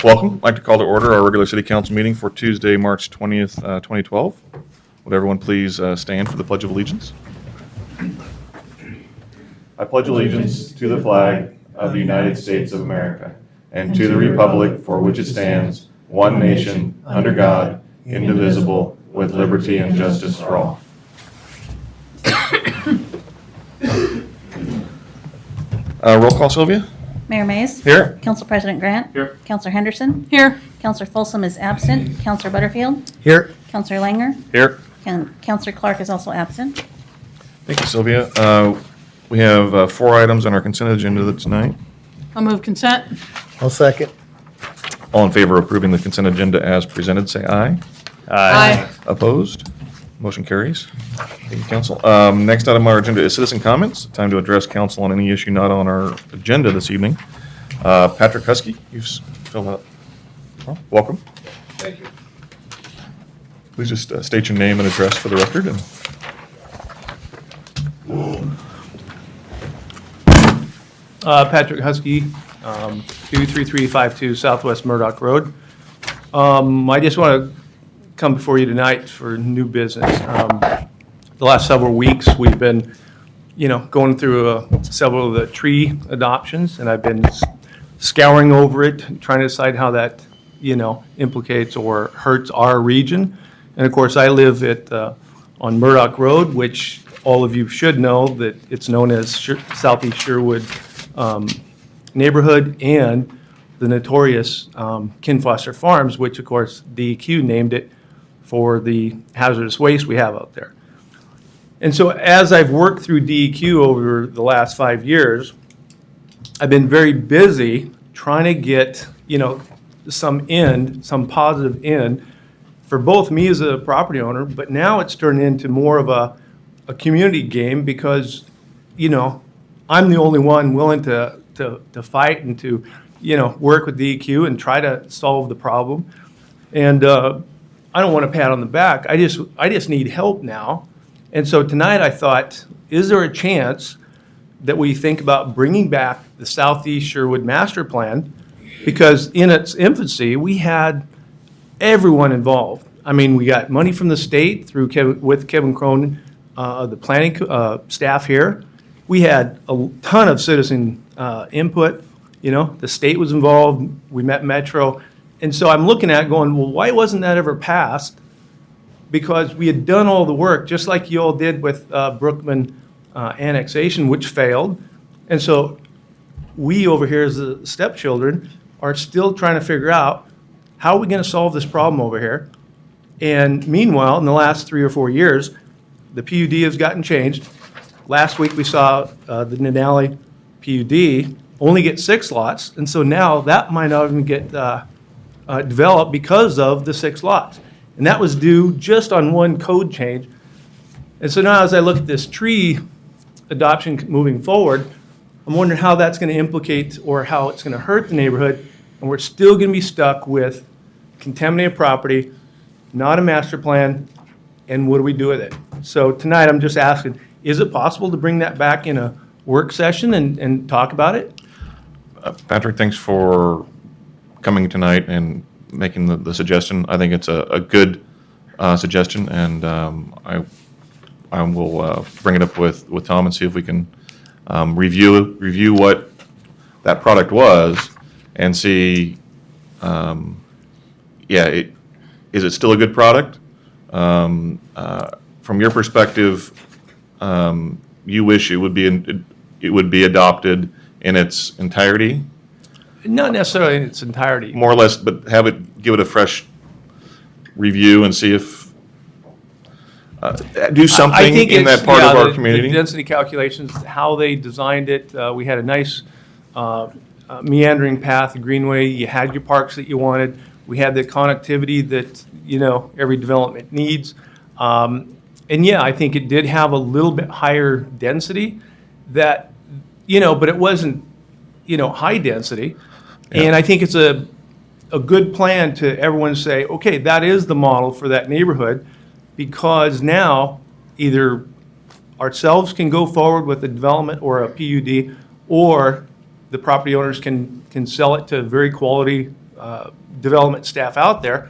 Welcome. I'd like to call to order our regular city council meeting for Tuesday, March 20th, 2012. Would everyone please stand for the Pledge of Allegiance? I pledge allegiance to the flag of the United States of America and to the republic for which it stands, one nation, under God, indivisible, with liberty and justice for all. Roll call, Sylvia. Mayor Mays. Here. Council President Grant. Here. Councilor Henderson. Here. Councilor Folsom is absent. Councilor Butterfield. Here. Councilor Langer. Here. And Councilor Clark is also absent. Thank you, Sylvia. We have 4 items on our consent agenda tonight. I'll move consent. I'll second. All in favor of approving the consent agenda as presented, say aye. Aye. Opposed? Motion carries. Thank you, council. Next item on our agenda is citizen comments. Time to address council on any issue not on our agenda this evening. Patrick Husky, you've filled out. Well, welcome. Thank you. Please just state your name and address for the record. Patrick Husky, 23352 Southwest Murdoch Road. I just want to come before you tonight for new business. The last several weeks, we've been, going through several of the tree adoptions, and I've been scouring over it, trying to decide how that, implicates or hurts our region. And of course, I live on Murdoch Road, which all of you should know that it's known as Southeast Sherwood neighborhood, and the notorious Kinfoster Farms, which of course DEQ named it for the hazardous waste we have out there. And so as I've worked through DEQ over the last 5 years, I've been very busy trying to get, some positive end for both me as a property owner, but now it's turned into more of a community game because, I'm the only one willing to fight and to, work with DEQ and try to solve the problem. And I don't want to pat on the back. I just need help now. And so tonight I thought, is there a chance that we think about bringing back the Southeast Sherwood Master Plan? Because in its infancy, we had everyone involved. I mean, we got money from the state with Kevin Cronin, the planning staff here. We had a ton of citizen input. The state was involved. We met Metro. And so I'm looking at it going, well, why wasn't that ever passed? Because we had done all the work, just like you all did with Brookman annexation, which failed. And so we over here as the stepchildren are still trying to figure out how are we going to solve this problem over here. And meanwhile, in the last 3 or 4 years, the PUD has gotten changed. Last week we saw the Denali PUD only get 6 lots, and so now that might not even get developed because of the 6 lots. And that was due just on one code change. And so now as I look at this tree adoption moving forward, I'm wondering how that's going to implicate or how it's going to hurt the neighborhood, and we're still going to be stuck with contaminated property, not a master plan, and what do we do with it? So tonight I'm just asking, is it possible to bring that back in a work session and talk about it? Patrick, thanks for coming tonight and making the suggestion. I think it's a good suggestion, and I will bring it up with Tom and see if we can review what that product was and see, is it still a good product? From your perspective, you wish it would be adopted in its entirety? Not necessarily in its entirety. More or less, but give it a fresh review and see if do something in that part of our community. The density calculations, how they designed it. We had a nice meandering path, a greenway. You had your parks that you wanted. We had the connectivity that every development needs. And yeah, I think it did have a little bit higher density that, but it wasn't, high density. Yeah. And I think it's a good plan to everyone say, okay, that is the model for that neighborhood, because now either ourselves can go forward with a development or a PUD, or the property owners can sell it to very quality development staff out there.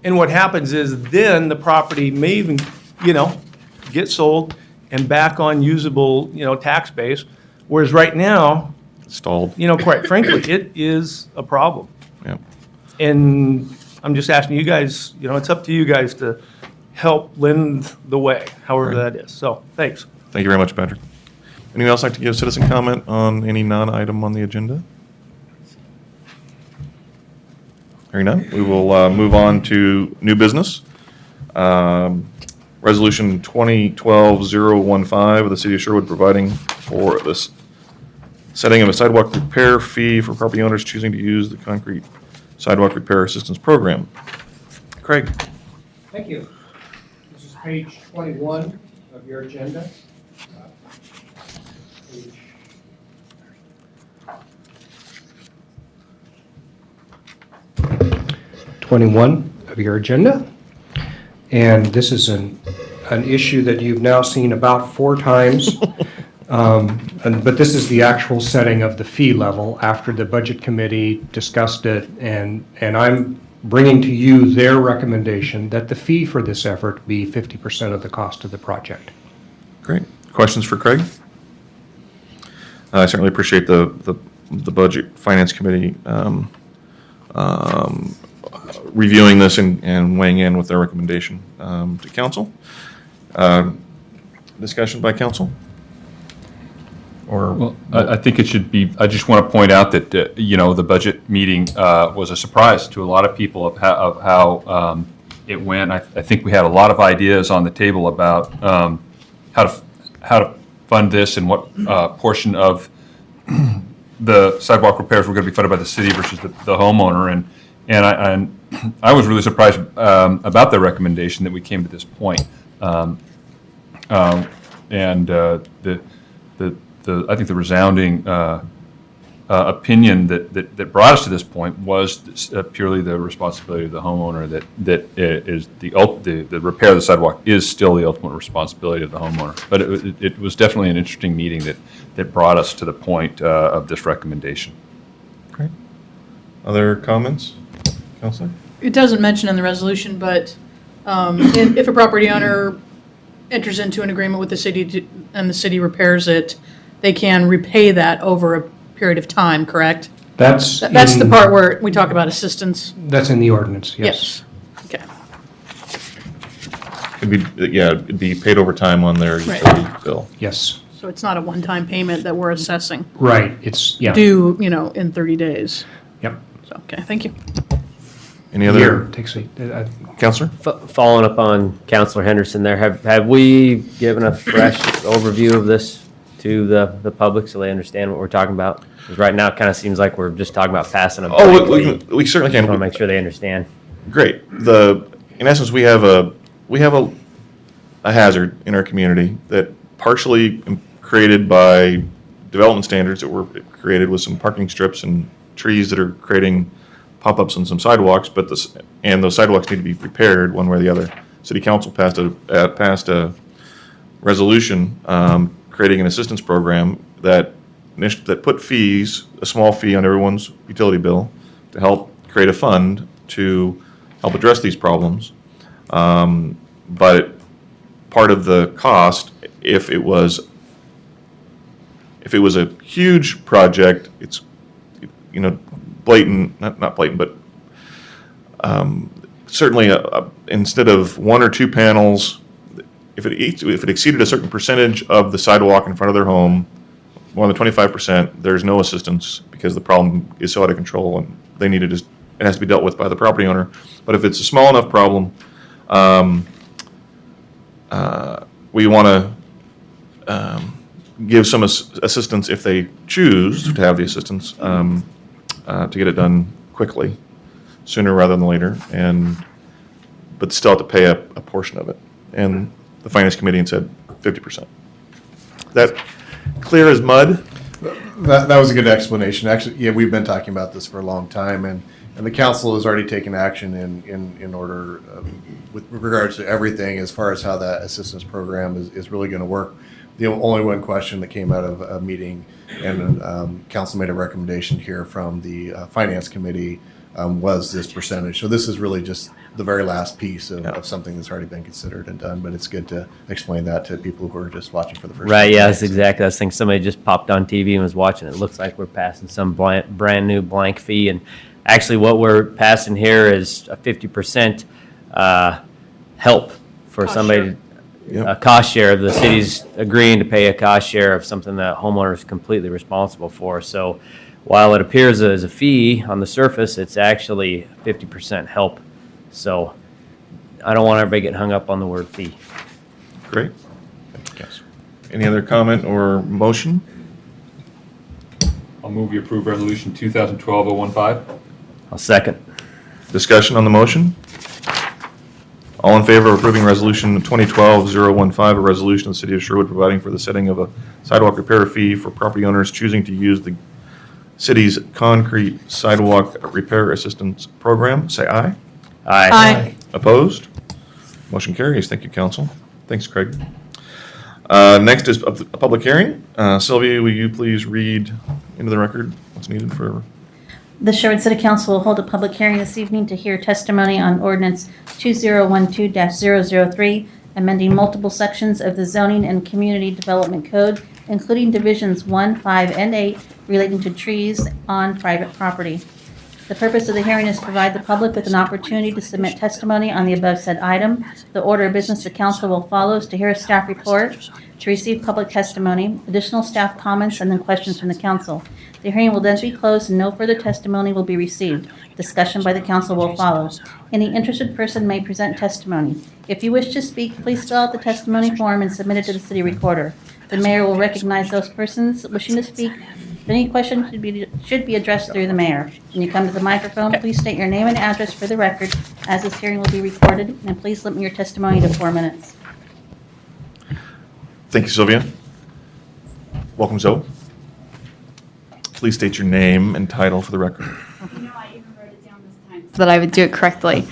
And what happens is then the property may even, get sold and back on usable, tax base. Whereas right now, Stalled. quite frankly, it is a problem. Yeah. And I'm just asking you guys, it's up to you guys to help lend the way, however Right. that is. So, thanks. Thank you very much, Patrick. Anyone else like to give citizen comment on any non-item on the agenda? Hearing none, we will move on to new business. Resolution 2012-015 of the City of Sherwood providing for this setting of a sidewalk repair fee for property owners choosing to use the concrete sidewalk repair assistance program. Craig. Thank you. This is page 21 of your agenda. Page 21 of your agenda. And this is an issue that you've now seen about 4 times. But this is the actual setting of the fee level after the Budget Committee discussed it, and I'm bringing to you their recommendation that the fee for this effort be 50% of the cost of the project. Great. Questions for Craig? I certainly appreciate the Budget Finance Committee reviewing this and weighing in with their recommendation to council. Discussion by council? Or Well, I think it should be, I just want to point out that, the budget meeting was a surprise to a lot of people of how it went. I think we had a lot of ideas on the table about how to fund this and what portion of the sidewalk repairs were going to be funded by the city versus the homeowner. And I was really surprised about the recommendation that we came to this point. I think the resounding opinion that brought us to this point was purely the responsibility of the homeowner. That is the repair of the sidewalk is still the ultimate responsibility of the homeowner. But it was definitely an interesting meeting that brought us to the point of this recommendation. Great. Other comments, Councilor? It doesn't mention in the resolution, but if a property owner enters into an agreement with the city and the city repairs it, they can repay that over a period of time, correct? That's the part where we talk about assistance. That's in the ordinance, yes. Okay. It'd be paid over time on their Right. utility bill. Yes, So it's not a one-time payment that we're assessing, right, it's, yeah. due, in 30 days. Yep. So, okay, thank you. Any other, Year, takes a, Councilor? Following up on Councilor Henderson there, have we given a fresh overview of this to the public so they understand what we're talking about? Because right now it kind of seems like we're just talking about passing them. Oh, we certainly Just want to can. make sure they understand. Great. In essence, we have a hazard in our community that partially created by development standards that were created with some parking strips and trees that are creating pop-ups on some sidewalks, and those sidewalks need to be repaired one way or the other. City Council passed a resolution creating an assistance program that put fees, a small fee on everyone's utility bill, to help create a fund to help address these problems. But part of the cost, if it was a huge project, it's blatant, not blatant, but certainly instead of 1 or 2 panels, if it exceeded a certain percentage of the sidewalk in front of their home, more than 25%, there's no assistance because the problem is so out of control and it has to be dealt with by the property owner. But if it's a small enough problem, we want to give some assistance if they choose to have the assistance to get it done quickly, sooner rather than later, but still have to pay a portion of it. And the Finance Committee said 50%. That clear as mud? That was a good explanation. Actually, yeah, we've been talking about this for a long time, and the council has already taken action in order with regards to everything as far as how that assistance program is really going to work. The only one question that came out of a meeting, and council made a recommendation here from the Finance Committee was this percentage. So this is really just the very last piece of something that's already been considered and done, but it's good to explain that to people who are just watching for the first time. Right, yeah, that's exactly. I was thinking somebody just popped on TV and was watching. It looks like we're passing some brand new blank fee. And actually what we're passing here is a 50% help for Cost somebody, share. Yep. a cost share. The city's agreeing to pay a cost share of something that homeowner is completely responsible for. So while it appears as a fee on the surface, it's actually 50% help. So I don't want everybody getting hung up on the word fee. Great. Any other comment or motion? I'll move you approve resolution 2012-015. I'll second. Discussion on the motion? All in favor of approving resolution 2012-015, a resolution of the city of Sherwood providing for the setting of a sidewalk repair fee for property owners choosing to use the city's concrete sidewalk repair assistance program, say aye. Aye. Opposed? Motion carries. Thank you, council. Thanks, Craig. Next is a public hearing. Sylvia, will you please read into the record what's needed for? The Sherwood City Council will hold a public hearing this evening to hear testimony on ordinance 2012-003, amending multiple sections of the Zoning and Community Development Code, including divisions 1, 5, and 8 relating to trees on private property. The purpose of the hearing is to provide the public with an opportunity to submit testimony on the above said item. The order of business the council will follow is to hear a staff report, to receive public testimony, additional staff comments, and then questions from the council. The hearing will then be closed and no further testimony will be received. Discussion by the council will follow. Any interested person may present testimony. If you wish to speak, please fill out the testimony form and submit it to the city recorder. The mayor will recognize those persons wishing to speak. Any question should be addressed through the mayor. When you come to the microphone, please state your name and address for the record, as this hearing will be recorded, and please limit your testimony to 4 minutes. Thank you, Sylvia. Welcome, Zoe. Please state your name and title for the record. You know, I even wrote it down this time so that I would do it correctly.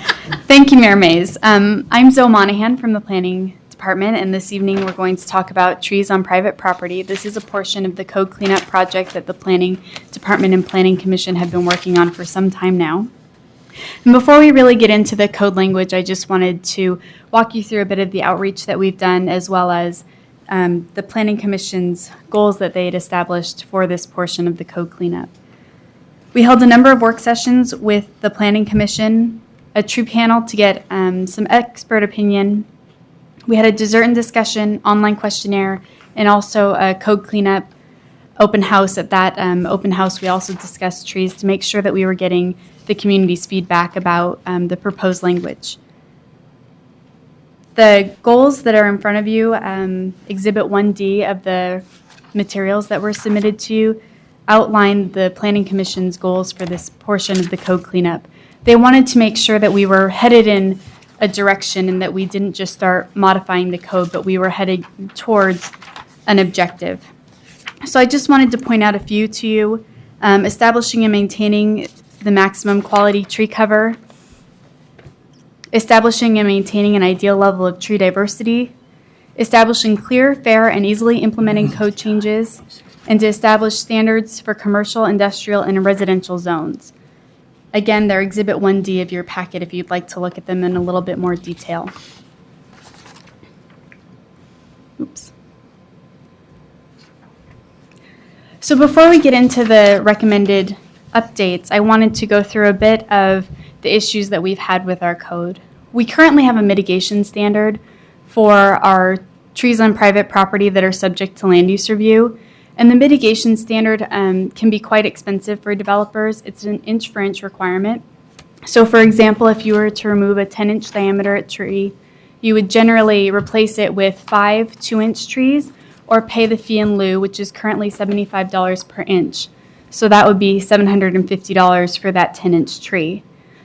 Thank you, Mayor Mays. I'm Zoe Monahan from the Planning Department, and this evening we're going to talk about trees on private property. This is a portion of the code cleanup project that the Planning Department and Planning Commission have been working on for some time now. And before we really get into the code language, I just wanted to walk you through a bit of the outreach that we've done, as well as the Planning Commission's goals that they had established for this portion of the code cleanup. We held a number of work sessions with the Planning Commission, a tree panel to get some expert opinion. We had a dessert and discussion, online questionnaire, and also a code cleanup open house. At that open house, we also discussed trees to make sure that we were getting the community's feedback about the proposed language. The goals that are in front of you, Exhibit 1D of the materials that were submitted to you, outline the Planning Commission's goals for this portion of the code cleanup. They wanted to make sure that we were headed in a direction and that we didn't just start modifying the code, but we were headed towards an objective. So I just wanted to point out a few to you. Establishing and maintaining the maximum quality tree cover, establishing and maintaining an ideal level of tree diversity, establishing clear, fair, and easily implementing code changes, and to establish standards for commercial, industrial, and residential zones. Again, they're Exhibit 1D of your packet if you'd like to look at them in a little bit more detail. Oops. So before we get into the recommended updates, I wanted to go through a bit of the issues that we've had with our code. We currently have a mitigation standard for our trees on private property that are subject to land use review. And the mitigation standard can be quite expensive for developers. It's an inch-for-inch requirement. So for example, if you were to remove a 10-inch diameter tree, you would generally replace it with 5 2-inch trees or pay the fee in lieu, which is currently $75 per inch. So that would be $750 for that 10-inch tree.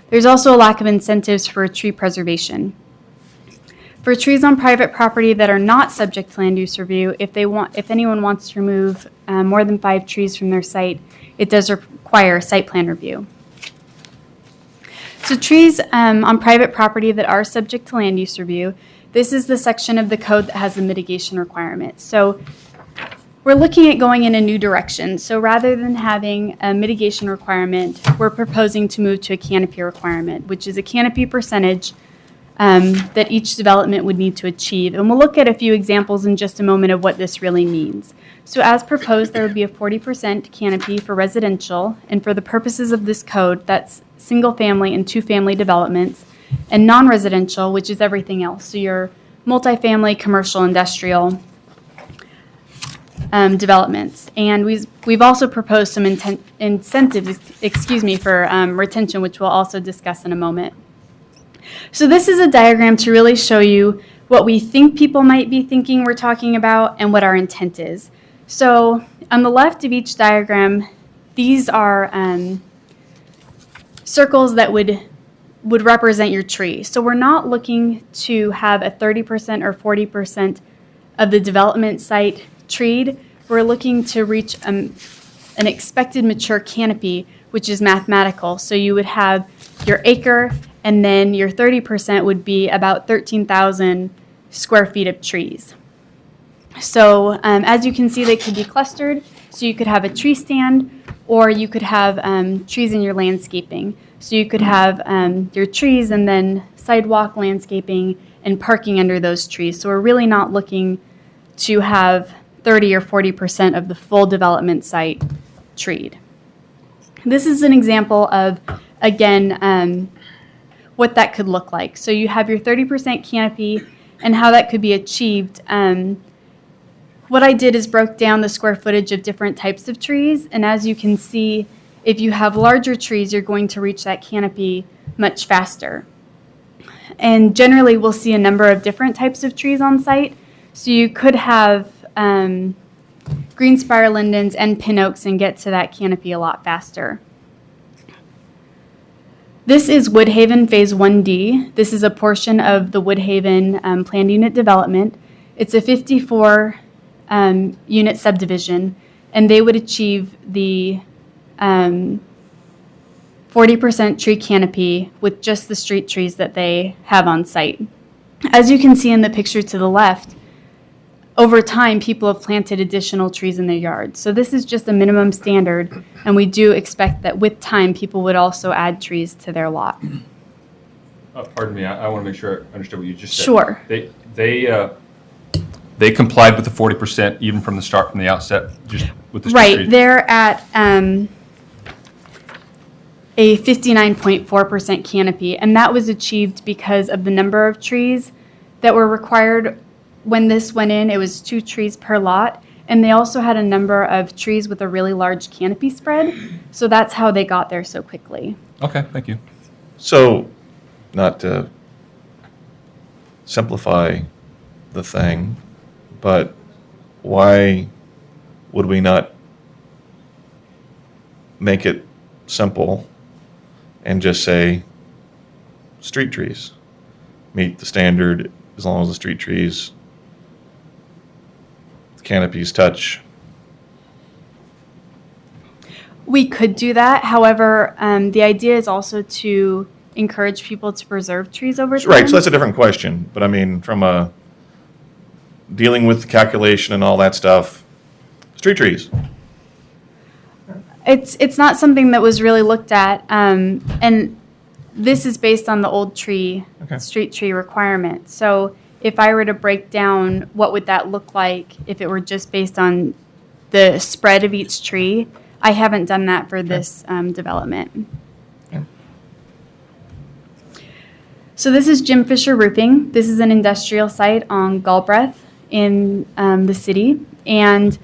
There's also a lack of incentives for tree preservation. For trees on private property that are not subject to land use review, if anyone wants to remove more than 5 trees from their site, it does require a site plan review. So trees on private property that are subject to land use review, this is the section of the code that has the mitigation requirement. So we're looking at going in a new direction. So rather than having a mitigation requirement, we're proposing to move to a canopy requirement, which is a canopy percentage that each development would need to achieve. And we'll look at a few examples in just a moment of what this really means. So as proposed, there would be a 40% canopy for residential, and for the purposes of this code, that's single-family and two-family developments, and non-residential, which is everything else. So your multifamily, commercial, industrial developments. And we've also proposed some incentives, for retention, which we'll also discuss in a moment. So this is a diagram to really show you what we think people might be thinking we're talking about and what our intent is. So on the left of each diagram, these are circles that would represent your tree. So we're not looking to have a 30% or 40% of the development site treed. We're looking to reach an expected mature canopy, which is mathematical. So you would have your acre, and then your 30% would be about 13,000 square feet of trees. So as you can see, they could be clustered. So you could have a tree stand, or you could have trees in your landscaping. So you could have your trees and then sidewalk landscaping and parking under those trees. So we're really not looking to have 30 or 40% of the full development site treed. This is an example of, again, what that could look like. So you have your 30% canopy and how that could be achieved. What I did is broke down the square footage of different types of trees, and as you can see, if you have larger trees, you're going to reach that canopy much faster. And generally, we'll see a number of different types of trees on site. So you could have greenspire lindens and pin oaks and get to that canopy a lot faster. This is Woodhaven Phase 1D. This is a portion of the Woodhaven planned unit development. It's a 54 unit subdivision, and they would achieve the 40% tree canopy with just the street trees that they have on site. As you can see in the picture to the left, over time, people have planted additional trees in their yards. So this is just a minimum standard, and we do expect that with time, people would also add trees to their lot. Pardon me, I want to make sure I understood what you just said. Sure. They complied with the 40% even from the start, from the outset, just with the street Right, trees? they're at a 59.4% canopy, and that was achieved because of the number of trees that were required. When this went in, it was 2 trees per lot, and they also had a number of trees with a really large canopy spread, so that's how they got there so quickly. Okay, thank you. So, not to simplify the thing, but why would we not make it simple and just say street trees meet the standard as long as the street trees canopies touch? We could do that. However, the idea is also to encourage people to preserve trees over time. Right, so that's a different question, but I mean, from a dealing with the calculation and all that stuff, street trees. It's not something that was really looked at, and this is based on the old tree, Okay. street tree requirement. So if I were to break down what would that look like if it were just based on the spread of each tree, I haven't done that for this development. Okay. So this is Jim Fisher Roofing. This is an industrial site on Galbraith in the city, and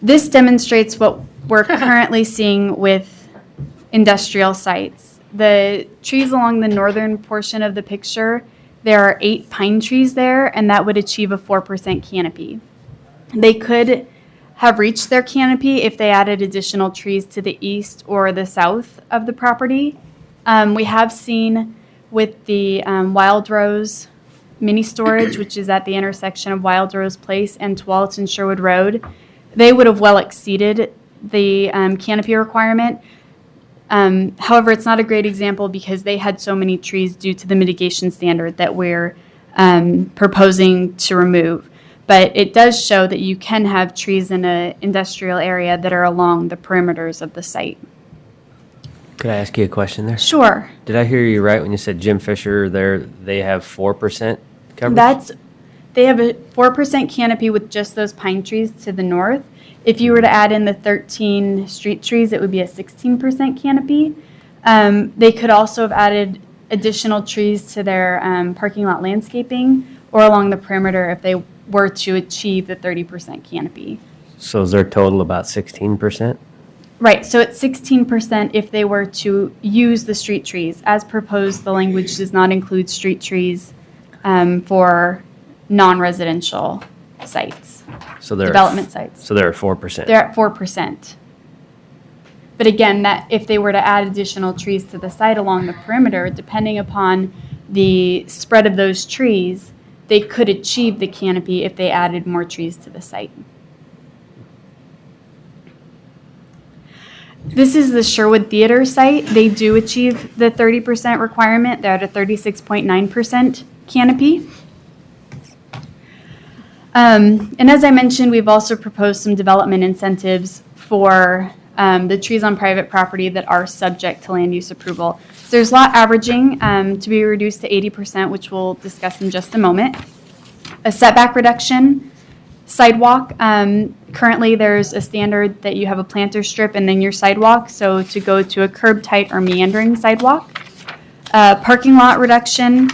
this demonstrates what we're currently seeing with industrial sites. The trees along the northern portion of the picture, there are 8 pine trees there, and that would achieve a 4% canopy. They could have reached their canopy if they added additional trees to the east or the south of the property. We have seen with the Wild Rose mini storage, which is at the intersection of Wild Rose Place and Tualatin Sherwood Road, they would have well exceeded the canopy requirement. However, it's not a great example because they had so many trees due to the mitigation standard that we're proposing to remove. But it does show that you can have trees in an industrial area that are along the perimeters of the site. Could I ask you a question there? Sure. Did I hear you right when you said Jim Fisher, they have 4% coverage? They have a 4% canopy with just those pine trees to the north. If you were to add in the 13 street trees, it would be a 16% canopy. They could also have added additional trees to their parking lot landscaping or along the perimeter if they were to achieve the 30% canopy. So is their total about 16%? Right, so it's 16% if they were to use the street trees. As proposed, the language does not include street trees for non-residential sites, So they're development sites. So they're at 4%. They're at 4%. But again, that if they were to add additional trees to the site along the perimeter, depending upon the spread of those trees, they could achieve the canopy if they added more trees to the site. This is the Sherwood Theater site. They do achieve the 30% requirement. They're at a 36.9% canopy. And as I mentioned, we've also proposed some development incentives for the trees on private property that are subject to land use approval. So there's lot averaging to be reduced to 80%, which we'll discuss in just a moment. A setback reduction, sidewalk. Currently, there's a standard that you have a planter strip and then your sidewalk. So to go to a curb tight or meandering sidewalk. Parking lot reduction,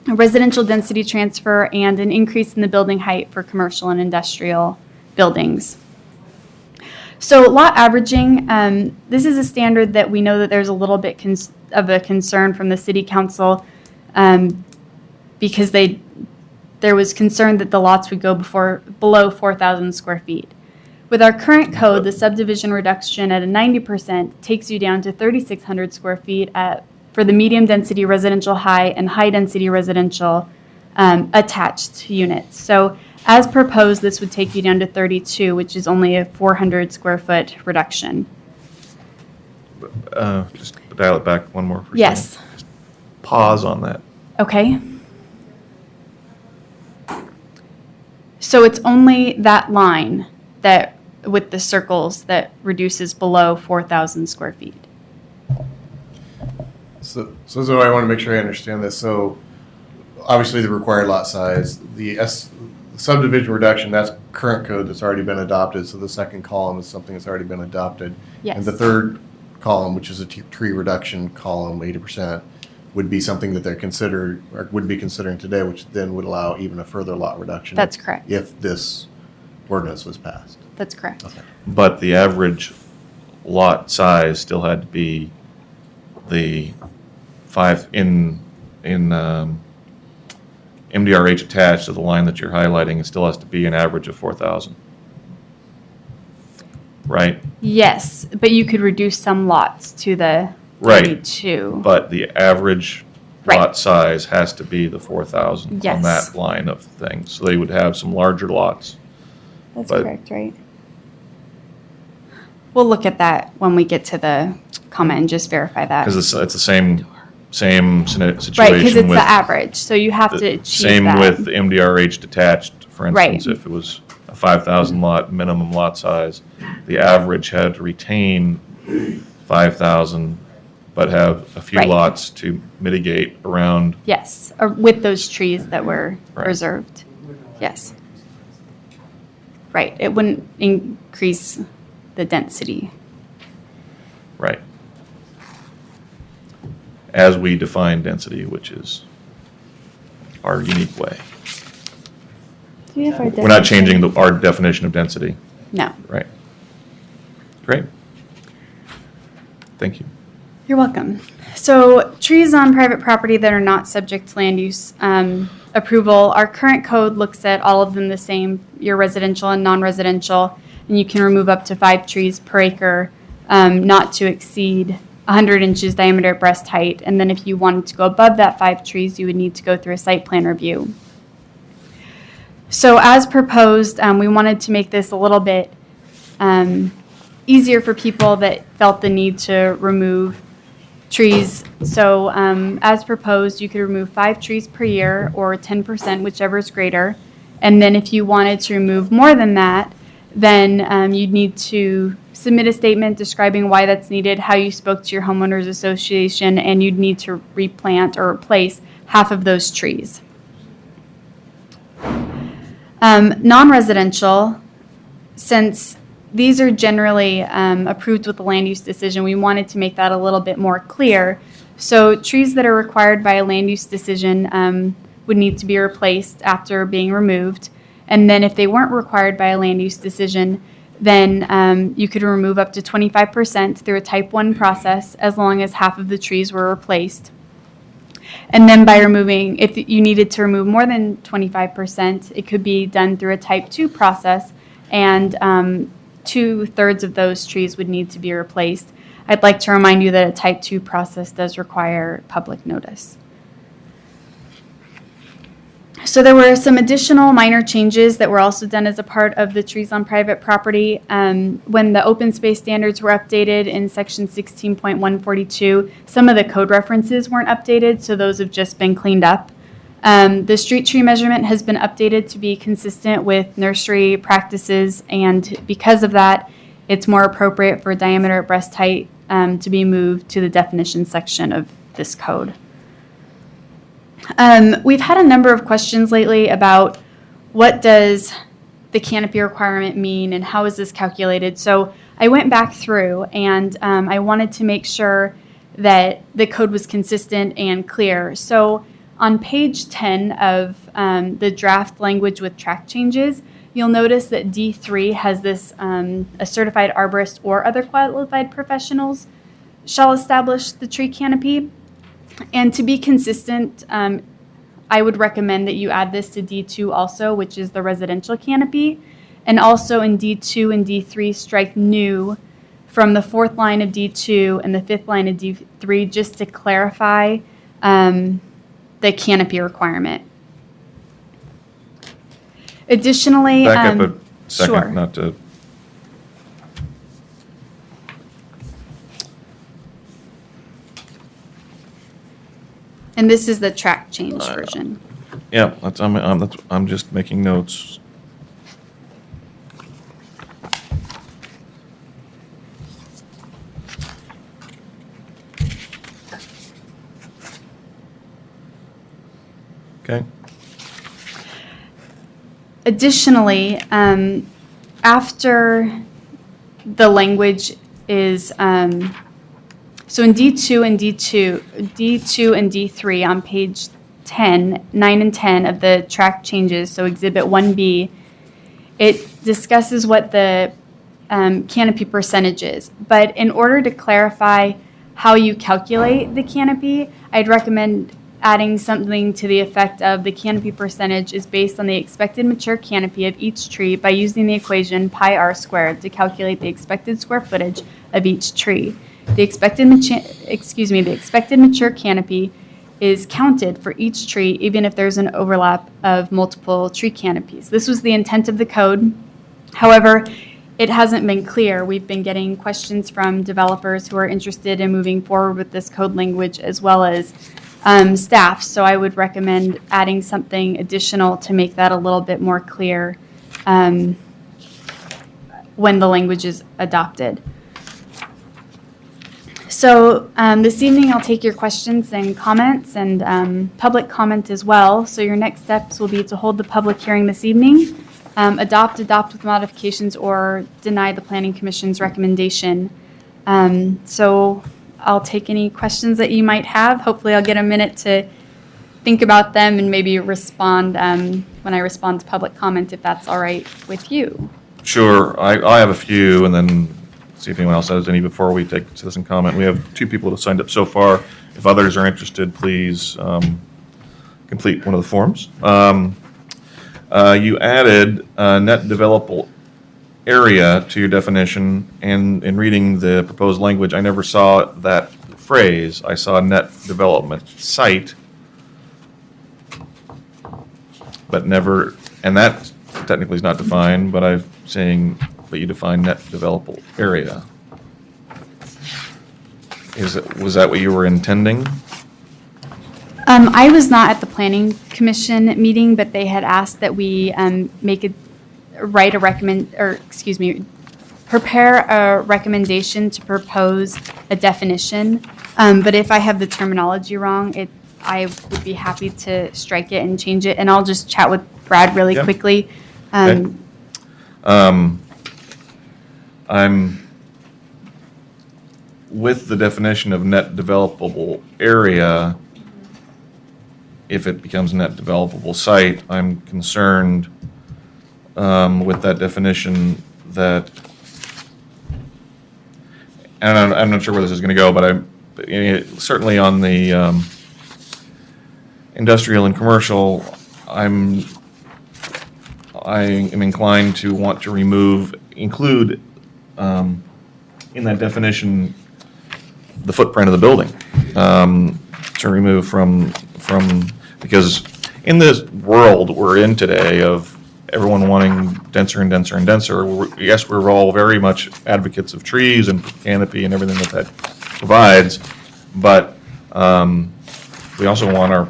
a residential density transfer, and an increase in the building height for commercial and industrial buildings. So lot averaging, this is a standard that we know that there's a little bit of a concern from the city council because there was concern that the lots would go below 4,000 square feet. With our current code, the subdivision reduction at a 90% takes you down to 3,600 square feet for the medium density residential high and high density residential attached units. So as proposed, this would take you down to 32, which is only a 400 square foot reduction. Just dial it back one more for a Yes. second. Just pause on that. Okay. So it's only that line that with the circles that reduces below 4,000 square feet. So I want to make sure I understand this. So obviously the required lot size, the subdivision reduction, that's current code that's already been adopted. So the second column is something that's already been adopted. Yes. And the third column, which is a tree reduction column, 80%, would be something that they're considered or would be considering today, which then would allow even a further lot reduction. That's correct. If this ordinance was passed. That's correct. Okay. But the average lot size still had to be the 5 in MDRH attached to the line that you're highlighting. It still has to be an average of 4,000. Right? Yes, but you could reduce some lots to the Right. 32. But the average Right. lot size has to be the 4,000 on Yes. that line of things. So they would have some larger lots. That's but- correct, right? We'll look at that when we get to the comment and just verify that. Because it's the same situation Right, because it's with the average, so you have to the achieve same that. with MDRH detached, for Right. instance, if it was a 5,000 lot minimum lot size, the average had to retain 5,000, but have a few Right. lots to mitigate around. Yes, or with those trees that were Right. preserved. Yes. Right, it wouldn't increase the density. Right. As we define density, which is our unique way. Do we have our We're not definition? changing our definition of density. No, Right. Great. Thank you. you're welcome. So trees on private property that are not subject to land use approval, our current code looks at all of them the same, your residential and non-residential, and you can remove up to 5 trees per acre, not to exceed 100 inches diameter at breast height. And then if you wanted to go above that 5 trees, you would need to go through a site plan review. So as proposed, we wanted to make this a little bit easier for people that felt the need to remove trees. So as proposed, you could remove 5 trees per year or 10%, whichever is greater. And then if you wanted to remove more than that, then you'd need to submit a statement describing why that's needed, how you spoke to your homeowners association, and you'd need to replant or replace half of those trees. Non-residential, since these are generally approved with the land use decision, we wanted to make that a little bit more clear. So trees that are required by a land use decision would need to be replaced after being removed. And then if they weren't required by a land use decision, then you could remove up to 25% through a type 1 process as long as half of the trees were replaced. And then by removing, if you needed to remove more than 25%, it could be done through a type 2 process, and 2/3 of those trees would need to be replaced. I'd like to remind you that a type 2 process does require public notice. So there were some additional minor changes that were also done as a part of the trees on private property. When the open space standards were updated in section 16.142, some of the code references weren't updated, so those have just been cleaned up. The street tree measurement has been updated to be consistent with nursery practices, and because of that, it's more appropriate for diameter at breast height to be moved to the definition section of this code. We've had a number of questions lately about what does the canopy requirement mean and how is this calculated. So I went back through and I wanted to make sure that the code was consistent and clear. So on page 10 of the draft language with track changes, you'll notice that D3 has this a certified arborist or other qualified professionals shall establish the tree canopy. And to be consistent, I would recommend that you add this to D2 also, which is the residential canopy. And also in D2 and D3, strike new from the 4th line of D2 and the 5th line of D3, just to clarify the canopy requirement. Additionally, Back up a second, sure. not to. And this is the track change version. Yeah, I'm just making notes. Okay. Additionally, after the language is so in D2 and D3 on page 10, 9 and 10 of the track changes, so Exhibit 1B, it discusses what the canopy percentage is. But in order to clarify how you calculate the canopy, I'd recommend adding something to the effect of the canopy percentage is based on the expected mature canopy of each tree by using the equation pi r squared to calculate the expected square footage of each tree. The expected mature canopy is counted for each tree, even if there's an overlap of multiple tree canopies. This was the intent of the code. However, it hasn't been clear. We've been getting questions from developers who are interested in moving forward with this code language, as well as staff. So I would recommend adding something additional to make that a little bit more clear when the language is adopted. So this evening I'll take your questions and comments and public comment as well. So your next steps will be to hold the public hearing this evening, adopt with modifications, or deny the Planning Commission's recommendation. So I'll take any questions that you might have. Hopefully I'll get a minute to think about them and maybe respond when I respond to public comment, if that's all right with you. Sure. I have a few, and then see if anyone else has any before we take citizen comment. We have 2 people that have signed up so far. If others are interested, please complete one of the forms. You added net developable area to your definition, and in reading the proposed language, I never saw that phrase. I saw net development site, but never, and that technically is not defined, but I'm saying, but you define net developable area. Was that what you were intending? I was not at the planning commission meeting, but they had asked that we prepare a recommendation to propose a definition. But if I have the terminology wrong, I would be happy to strike it and change it. And I'll just chat with Brad really Yeah. quickly. Okay. I'm with the definition of net developable area. If it becomes net developable site, I'm concerned with that definition that, and I'm not sure where this is going to go, but certainly on the industrial and commercial, I am inclined to want to include in that definition the footprint of the building, to remove from because in this world we're in today of everyone wanting denser and denser and denser, yes, we're all very much advocates of trees and canopy and everything that provides, but we also want our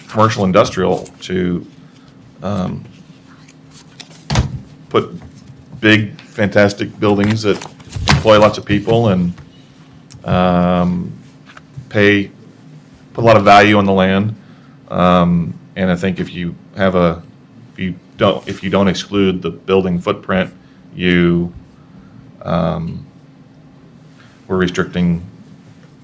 commercial industrial to put big, fantastic buildings that employ lots of people and put a lot of value on the land. And I think if you don't exclude the building footprint, we're restricting,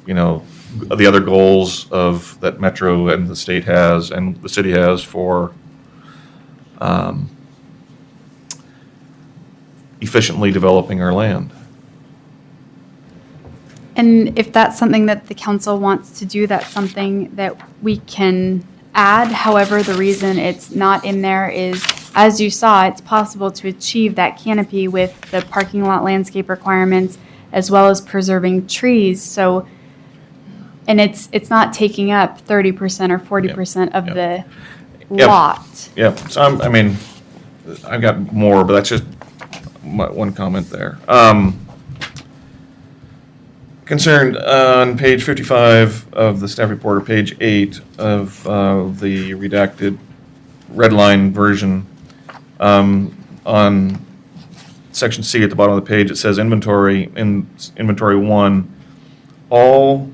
the other goals of that Metro and the state has and the city has for efficiently developing our land. And if that's something that the council wants to do, that's something that we can add. However, the reason it's not in there is, as you saw, it's possible to achieve that canopy with the parking lot landscape requirements as well as preserving trees. So, and it's not taking up 30% or 40% of the lot. Yeah, so I've got more, but that's just one comment there. Concerned on page 55 of the staff report, or page 8 of the redacted red line version, on section C at the bottom of the page, it says inventory, in inventory 1, all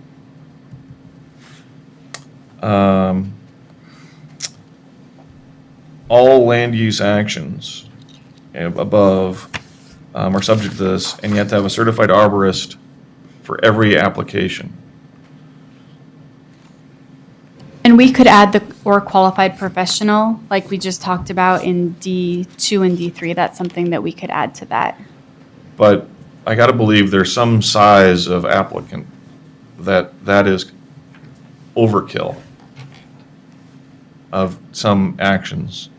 land use actions above are subject to this, and you have to have a certified arborist for every application. And we could add or qualified professional, like we just talked about in D2 and D3. That's something that we could add to that. But I got to believe there's some size of applicant that is overkill of some actions.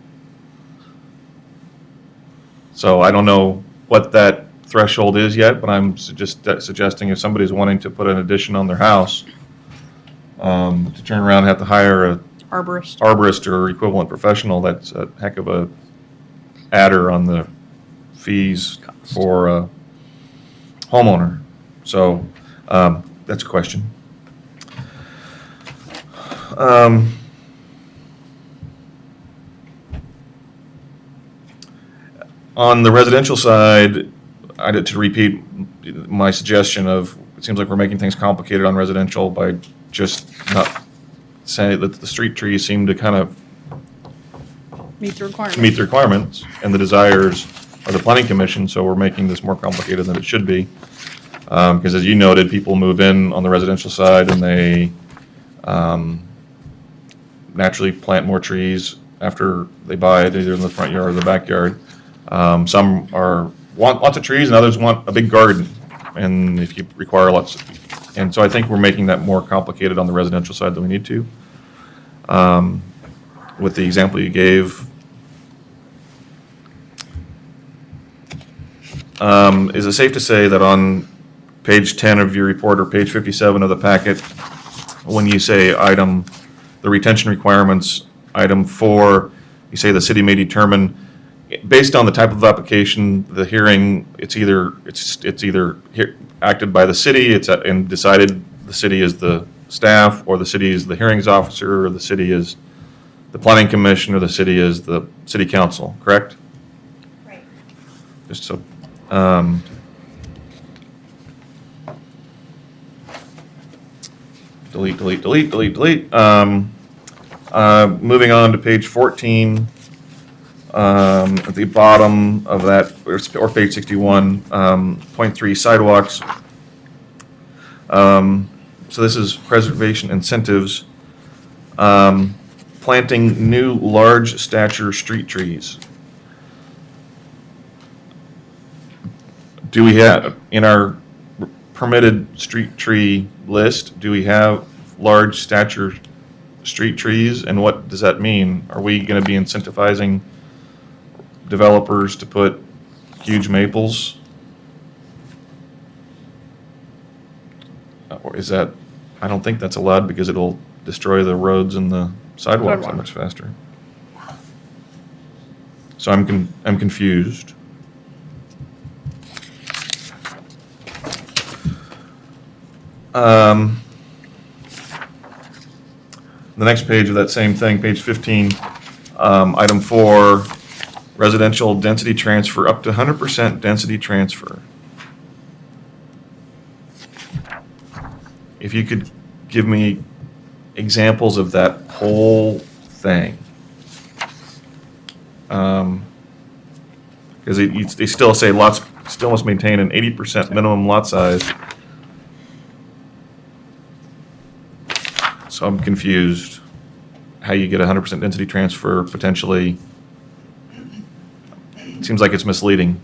So I don't know what that threshold is yet, but I'm just suggesting if somebody's wanting to put an addition on their house, to turn around and have to hire a arborist or equivalent professional, that's a heck of a adder on the fees for a homeowner. So that's a question. On the residential side, I did to repeat my suggestion of, it seems like we're making things complicated on residential by just not saying that the street trees seem to kind of Meet the requirements. meet the requirements and the desires of the planning commission, so we're making this more complicated than it should be. Because as you noted, people move in on the residential side and they naturally plant more trees after they buy it, either in the front yard or the backyard. Some want lots of trees and others want a big garden, and if you require lots and so I think we're making that more complicated on the residential side than we need to. With the example you gave, is it safe to say that on page 10 of your report or page 57 of the packet, when you say the retention requirements, item 4, you say the city may determine, based on the type of application, the hearing, it's either acted by the city, and decided the city is the staff, or the city is the hearings officer, or the city is the planning commission, or the city is the city council, correct? Right. Just so, delete. Moving on to page 14, at the bottom of that, or page 61, point 3, sidewalks. So this is preservation incentives, planting new large stature street trees. Do we have, in our permitted street tree list, do we have large stature street trees? And what does that mean? Are we going to be incentivizing developers to put huge maples? Or is that, I don't think that's allowed because it'll destroy the roads and the sidewalks that much faster. So I'm confused. The next page of that same thing, page 15, item 4, residential density transfer, up to 100% density transfer. If you could give me examples of that whole thing. Because they still say lots still must maintain an 80% minimum lot size. So I'm confused how you get 100% density transfer potentially. It seems like it's misleading.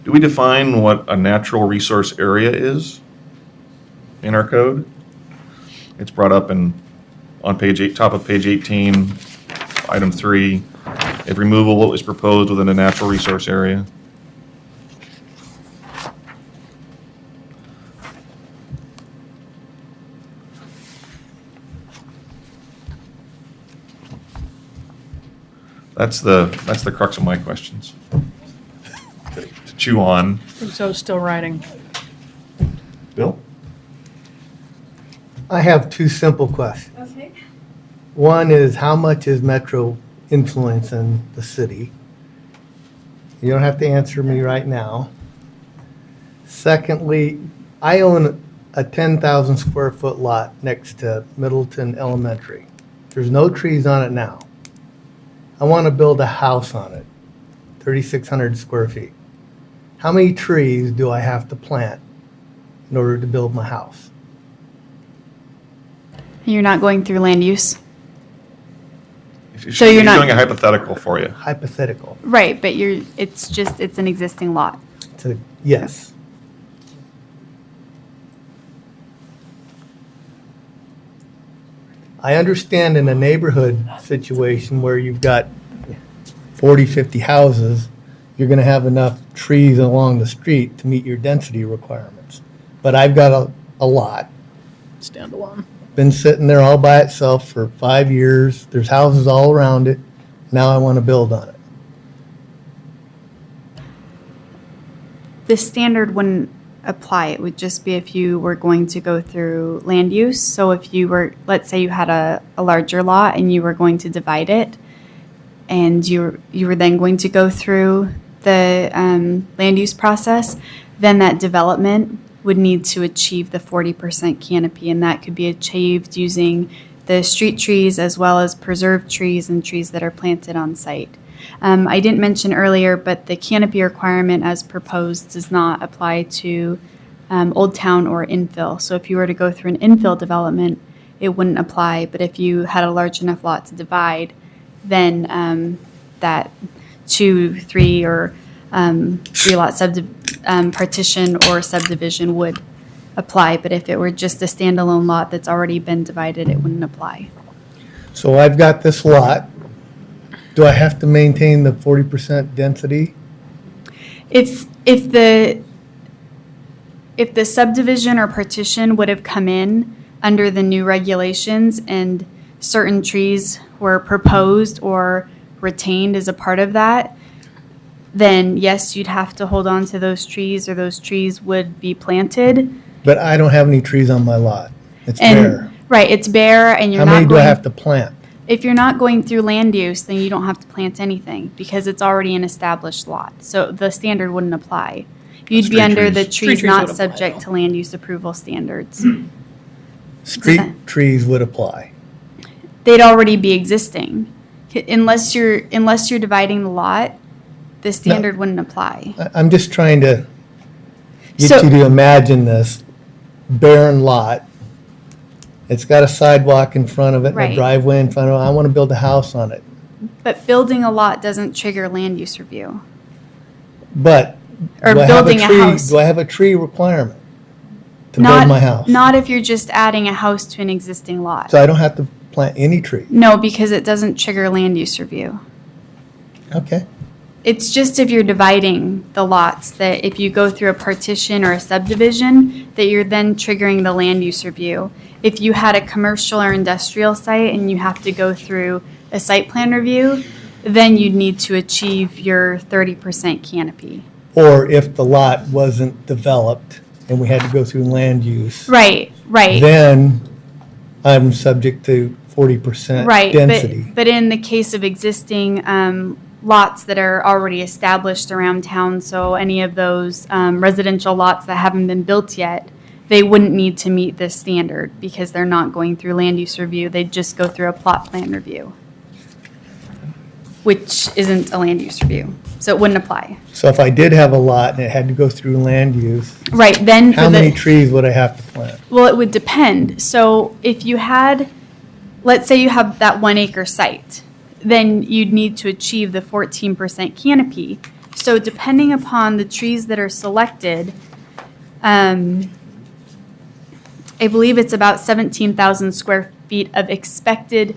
Do we define what a natural resource area is in our code? It's brought up on page 8, top of page 18, item 3. If removal is proposed within a natural resource area. That's the crux of my questions. To chew on. I think so, still writing. Bill? I have two simple questions. Okay. One is, how much is Metro influencing the city? You don't have to answer me right now. Secondly, I own a 10,000 square foot lot next to Middleton Elementary. There's no trees on it now. I want to build a house on it, 3,600 square feet. How many trees do I have to plant in order to build my house? You're not going through land use? She's So you're not- doing a hypothetical for you. Hypothetical. Right, but it's an existing lot. Yes. I understand in a neighborhood situation where you've got 40, 50 houses, you're going to have enough trees along the street to meet your density requirements. But I've got a lot, Standalone. been sitting there all by itself for 5 years. There's houses all around it. Now I want to build on it. The standard wouldn't apply. It would just be if you were going to go through land use. So if you were, let's say you had a larger lot and you were going to divide it, and you were then going to go through the land use process, then that development would need to achieve the 40% canopy, and that could be achieved using the street trees as well as preserved trees and trees that are planted on site. I didn't mention earlier, but the canopy requirement as proposed does not apply to Old Town or infill. So if you were to go through an infill development, it wouldn't apply, but if you had a large enough lot to divide, then that 2, 3, or 3-lot partition or subdivision would apply. But if it were just a standalone lot that's already been divided, it wouldn't apply. So I've got this lot. Do I have to maintain the 40% density? If the subdivision or partition would have come in under the new regulations and certain trees were proposed or retained as a part of that, then yes, you'd have to hold on to those trees, or those trees would be planted. But I don't have any trees on my lot. It's And, bare. right, it's bare, and you're How not many do I going, have to plant? if you're not going through land use, then you don't have to plant anything, because it's already an established lot. So the standard wouldn't apply. You'd be Street under trees. the Street trees trees not would apply, subject though. to land use approval standards. Street that- trees would apply. They'd already be existing. Unless you're dividing the lot, the standard wouldn't apply. I'm just trying to get So- you to imagine this barren lot. It's got a sidewalk in front of it and Right. a driveway in front of it. I want to build a house on it. But building a lot doesn't trigger land use review. But Or do I have building a tree? house. Do I have a tree requirement to Not, build my house? Not if you're just adding a house to an existing lot. So I don't have to plant any tree. No, because it doesn't trigger land use review. Okay. It's just if you're dividing the lots, that if you go through a partition or a subdivision, that you're then triggering the land use review. If you had a commercial or industrial site and you have to go through a site plan review, then you'd need to achieve your 30% canopy. Or if the lot wasn't developed and we had to go through land use, Right, right. then I'm subject to 40% Right, density. but in the case of existing lots that are already established around town, so any of those residential lots that haven't been built yet, they wouldn't need to meet this standard because they're not going through land use review. They'd just go through a plot plan review, which isn't a land use review, so it wouldn't apply. So if I did have a lot and it had to go through land use, Right, then how for many the, trees would I have to plant? well, it would depend. So if you had, let's say you have that 1 acre site, then you'd need to achieve the 14% canopy. So depending upon the trees that are selected, I believe it's about 17,000 square feet of expected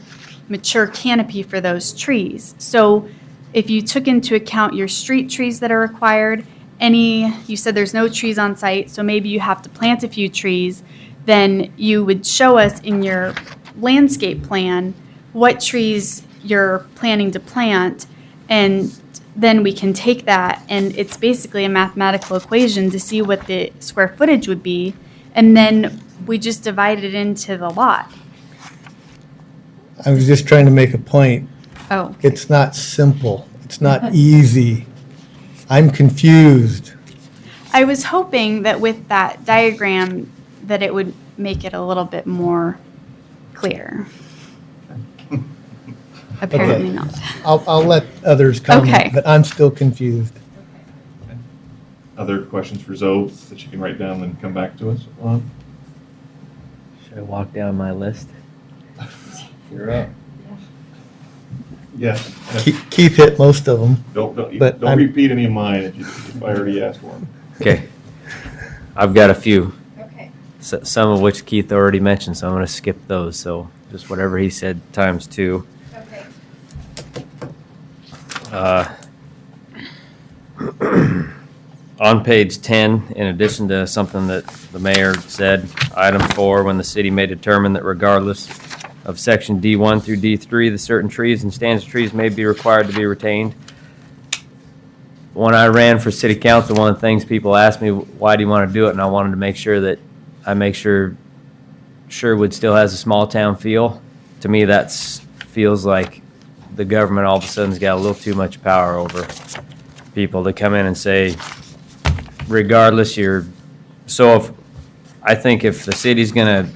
mature canopy for those trees. So if you took into account your street trees that are required, you said there's no trees on site, so maybe you have to plant a few trees, then you would show us in your landscape plan what trees you're planning to plant, and then we can take that, and it's basically a mathematical equation to see what the square footage would be, and then we just divide it into the lot. I was just trying to make a point. Oh, It's not simple. It's not easy. I'm confused. I was hoping that with that diagram that it would make it a little bit more clear. Apparently Okay. not. I'll let others comment, Okay. but I'm still confused. Other questions for Zoe that you can write down and come back to us on? Should I walk down my list? You're up. Yes. Keith hit most of them. Don't But I'm- repeat any of mine if I already asked for them. Okay. I've got a few, Okay. some of which Keith already mentioned, so I'm going to skip those. So just whatever he said times 2. Okay. On page 10, in addition to something that the mayor said, item 4, when the city may determine that regardless of section D1 through D3, the certain trees and stands of trees may be required to be retained. When I ran for city council, one of the things people asked me, why do you want to do it? And I wanted to make sure that I make sure Sherwood still has a small town feel. To me, that feels like the government all of a sudden's got a little too much power over people to come in and say, regardless, I think if the city's gonna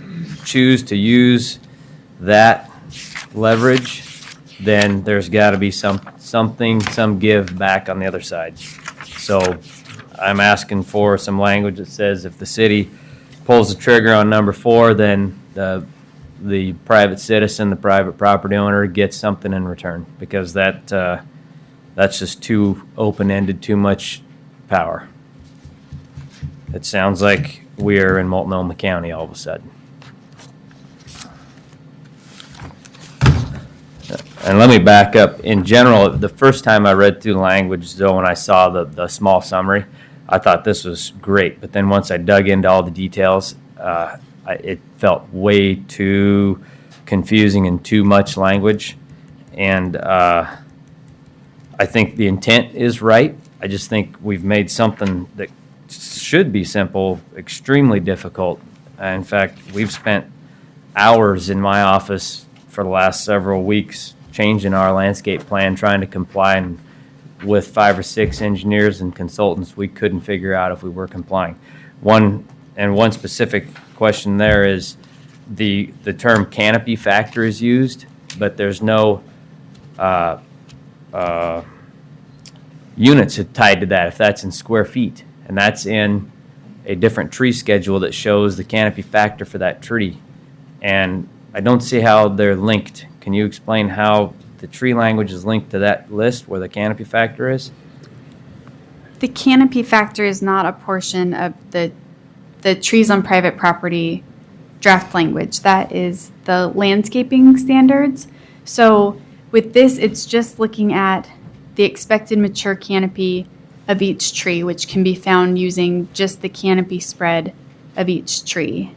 choose to use that leverage, then there's gotta be some give back on the other side. So I'm asking for some language that says if the city pulls the trigger on number 4, then the private citizen, the private property owner gets something in return, because that's just too open-ended, too much power. It sounds like we're in Multnomah County all of a sudden. And let me back up. In general, the first time I read through the language, though, when I saw the small summary, I thought this was great. But then once I dug into all the details, it felt way too confusing and too much language. And I think the intent is right, I just think we've made something that should be simple extremely difficult. In fact, we've spent hours in my office for the last several weeks changing our landscape plan, trying to comply, and with 5 or 6 engineers and consultants, we couldn't figure out if we were complying. One specific question there is the term canopy factor is used, but there's no units tied to that, if that's in square feet, and that's in a different tree schedule that shows the canopy factor for that tree. And I don't see how they're linked. Can you explain how the tree language is linked to that list where the canopy factor is? The canopy factor is not a portion of the trees on private property draft language. That is the landscaping standards. So with this, it's just looking at the expected mature canopy of each tree, which can be found using just the canopy spread of each tree.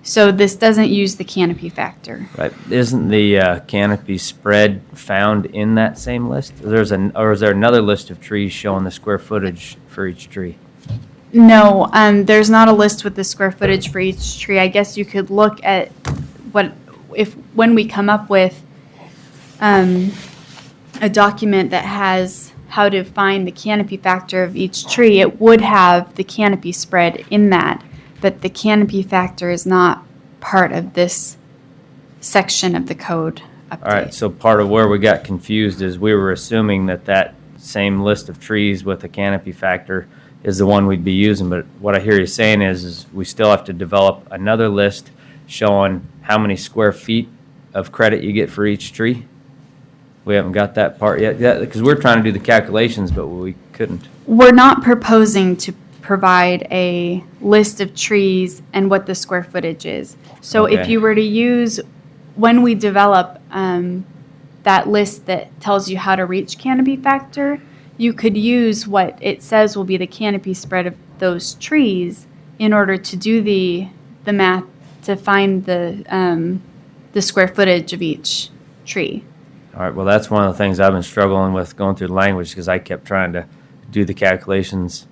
So this doesn't use the canopy factor. Right. Isn't the canopy spread found in that same list? Or is there another list of trees showing the square footage for each tree? No, there's not a list with the square footage for each tree. I guess you could look at when we come up with a document that has how to find the canopy factor of each tree, it would have the canopy spread in that, but the canopy factor is not part of this section of the code update. All right, so part of where we got confused is we were assuming that same list of trees with the canopy factor is the one we'd be using, but what I hear you saying is we still have to develop another list showing how many square feet of credit you get for each tree? We haven't got that part yet, because we're trying to do the calculations, but we couldn't. We're not proposing to provide a list of trees and what the square footage is. So if Okay. you were to use, when we develop that list that tells you how to reach canopy factor, you could use what it says will be the canopy spread of those trees in order to do the math to find the square footage of each tree. All right, well, that's one of the things I've been struggling with going through the language, because I kept trying to do the calculations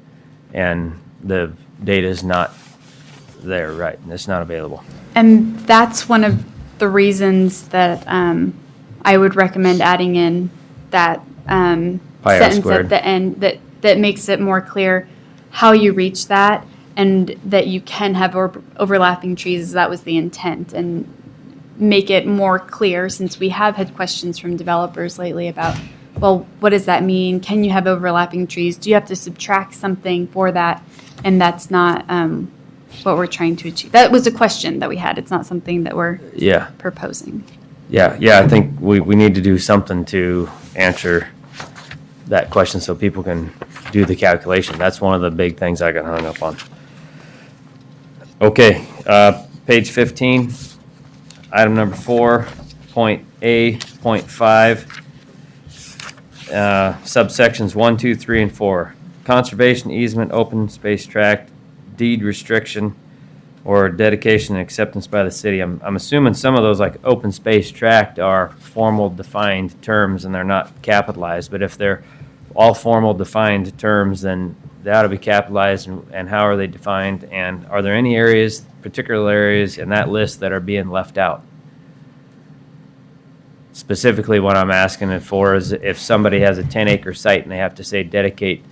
and the data is not there, right? It's not available. And that's one of the reasons that I would recommend adding in that Pi r sentence squared. at the end that makes it more clear how you reach that, and that you can have overlapping trees. That was the intent, and make it more clear, since we have had questions from developers lately about, well, what does that mean? Can you have overlapping trees? Do you have to subtract something for that? And that's not what we're trying to achieve. That was a question that we had. It's not something that we're Yeah, proposing. yeah, I think we need to do something to answer that question so people can do the calculation. That's one of the big things I got hung up on. Okay, page 15. Item number 4, point A, point 5, subsections 1, 2, 3, and 4. Conservation easement, open space tract, deed restriction, or dedication and acceptance by the city. I'm assuming some of those, like open space tract, are formal defined terms and they're not capitalized. But if they're all formal defined terms, then they ought to be capitalized. And how are they defined? And are there any areas, particular areas in that list that are being left out? Specifically, what I'm asking it for is if somebody has a 10-acre site and they have to say dedicate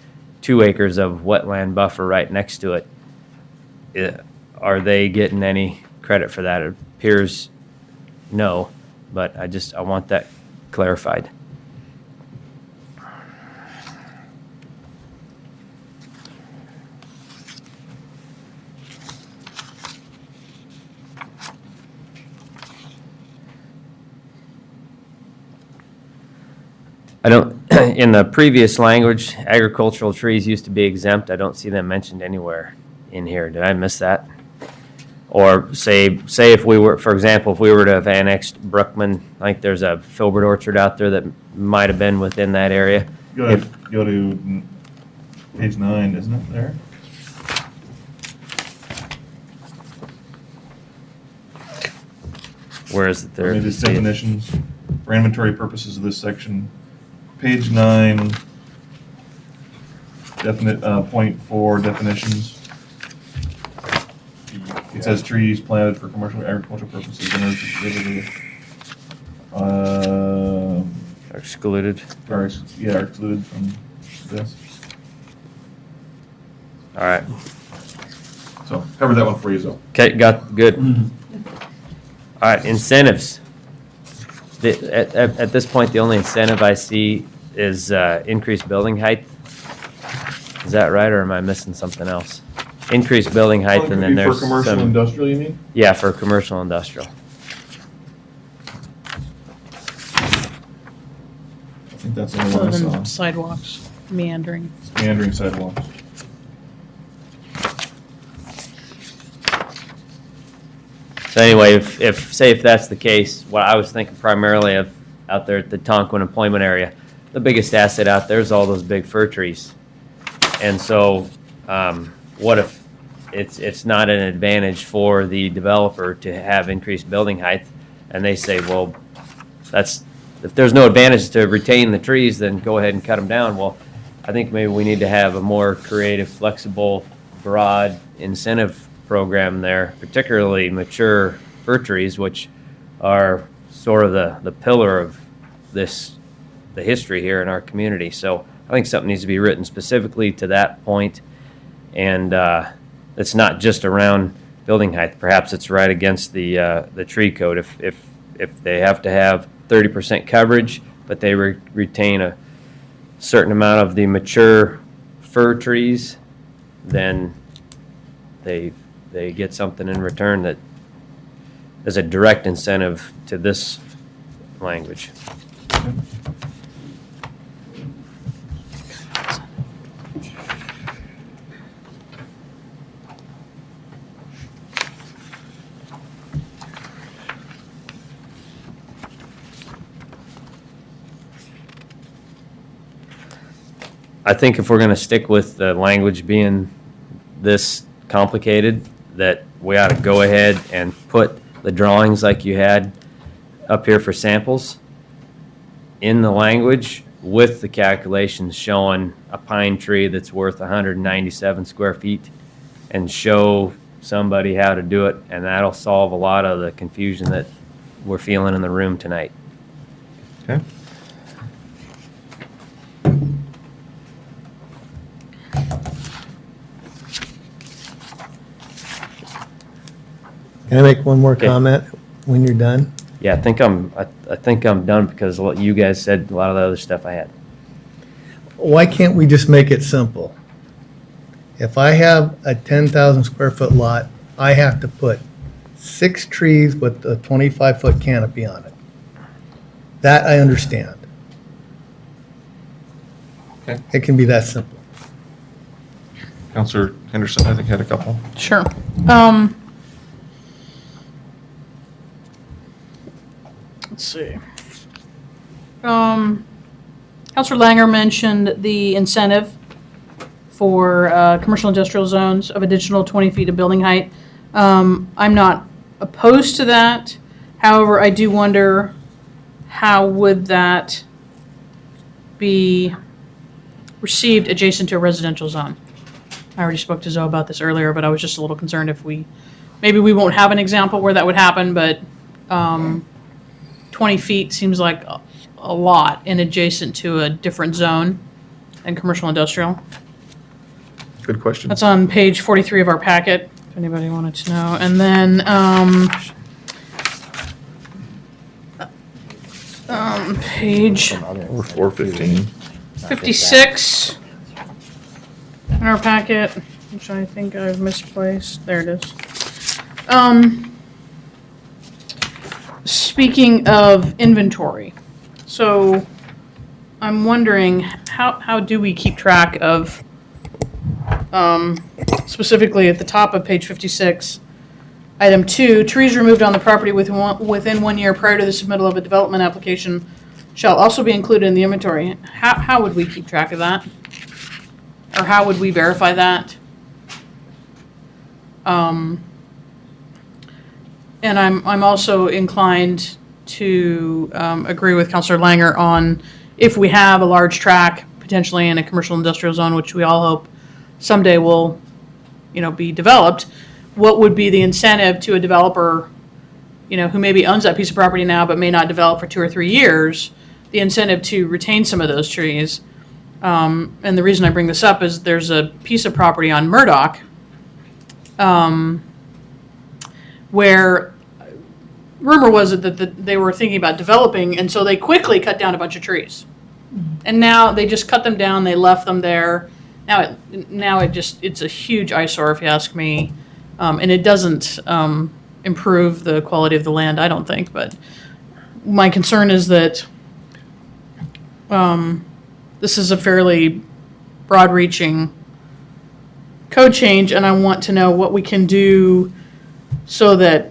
2 acres of wetland buffer right next to it, are they getting any credit for that? It appears no, but I want that clarified. I don't, in the previous language, agricultural trees used to be exempt. I don't see them mentioned anywhere in here. Did I miss that? Or say if we were, for example, if we were to have annexed Brookman, like there's a filbert orchard out there that might have been within that area. Go to page 9, isn't it there? Where is it there? Maybe it's definitions. For inventory purposes of this section, page 9, definite, point for definitions. It says trees planted for commercial agricultural purposes and Excluded. are excluded from this. All right. So cover that one for you, Zoe. Okay, good. All right, incentives. At this point, the only incentive I see is increased building height. Is that right, or am I missing something else? Increased building height, and then there's For commercial some, industrial, you mean? yeah, for commercial industrial. I think that's the only one I Other saw. than sidewalks, meandering. Meandering sidewalks. So anyway, if that's the case, what I was thinking primarily of out there at the Tonquin employment area, the biggest asset out there is all those big fir trees. And so, what if it's not an advantage for the developer to have increased building height, and they say, well, if there's no advantage to retain the trees, then go ahead and cut them down. Well, I think maybe we need to have a more creative, flexible, broad incentive program there, particularly mature fir trees, which are sort of the pillar of the history here in our community. So I think something needs to be written specifically to that point, and it's not just around building height. Perhaps it's right against the tree code. If they have to have 30% coverage, but they retain a certain amount of the mature fir trees, then they get something in return that is a direct incentive to this language. I think if we're going to stick with the language being this complicated, that we ought to go ahead and put the drawings like you had up here for samples in the language with the calculations showing a pine tree that's worth 197 square feet, and show somebody how to do it, and that'll solve a lot of the confusion that we're feeling in the room tonight. Okay. Can I make one more Okay. comment when you're done? Yeah, I think I'm done because what you guys said, a lot of the other stuff I had. Why can't we just make it simple? If I have a 10,000 square foot lot, I have to put 6 trees with a 25-foot canopy on it. That I understand. Okay. It can be that simple. Counselor Henderson, I think, had a couple. Sure. Let's see. Counselor Langer mentioned the incentive for commercial industrial zones of additional 20 feet of building height. I'm not opposed to that. However, I do wonder how would that be received adjacent to a residential zone? I already spoke to Zoe about this earlier, but I was just a little concerned if maybe we won't have an example where that would happen, but 20 feet seems like a lot in adjacent to a different zone than commercial industrial. Good question. That's on page 43 of our packet, if anybody wanted to know. And then page Or 415. 56 in our packet, which I think I've misplaced. There it is. Speaking of inventory, so I'm wondering how do we keep track of, specifically at the top of page 56, item 2, trees removed on the property within 1 year prior to the submittal of a development application shall also be included in the inventory. How would we keep track of that? Or how would we verify that? And I'm also inclined to agree with Councilor Langer on if we have a large tract, potentially in a commercial industrial zone, which we all hope someday will, be developed, what would be the incentive to a developer, who maybe owns that piece of property now but may not develop for 2 or 3 years, the incentive to retain some of those trees? And the reason I bring this up is there's a piece of property on Murdoch where rumor was that they were thinking about developing, and so they quickly cut down a bunch of trees. And now they just cut them down, they left them there. Now it's a huge eyesore, if you ask me. And it doesn't improve the quality of the land, I don't think. But my concern is that this is a fairly broad-reaching code change, and I want to know what we can do so that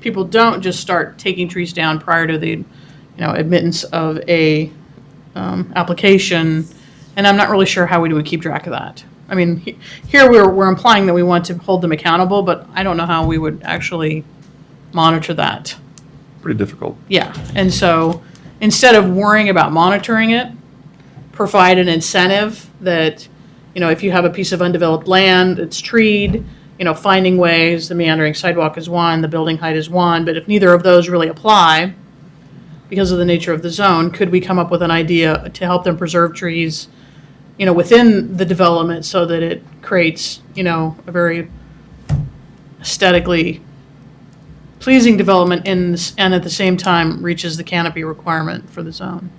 people don't just start taking trees down prior to the, admittance of a application. And I'm not really sure how we would keep track of that. I mean, here we're implying that we want to hold them accountable, but I don't know how we would actually monitor that. Pretty difficult. Yeah, and so instead of worrying about monitoring it, provide an incentive that, if you have a piece of undeveloped land, it's treed, finding ways, the meandering sidewalk is one, the building height is one, but if neither of those really apply because of the nature of the zone, could we come up with an idea to help them preserve trees, within the development so that it creates, a very aesthetically pleasing development and at the same time reaches the canopy requirement for the zone?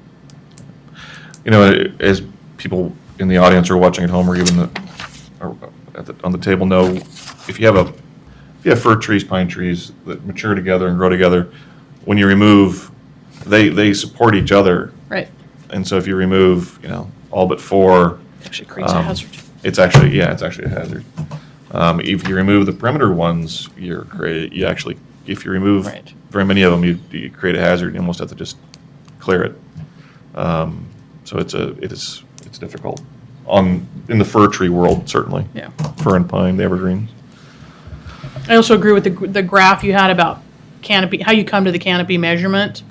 As people in the audience or watching at home or even on the table know, if you have fir trees, pine trees that mature together and grow together, when you remove, they support each other. Right. And so if you remove, all but 4, It actually creates a hazard. it's actually a hazard. If you remove the perimeter ones, if you remove Right. very many of them, you create a hazard. You almost have to just clear it. So it's difficult in the fir tree world, certainly. Yeah. Fir and pine, the evergreens. I also agree with the graph you had about canopy, how you come to the canopy measurement.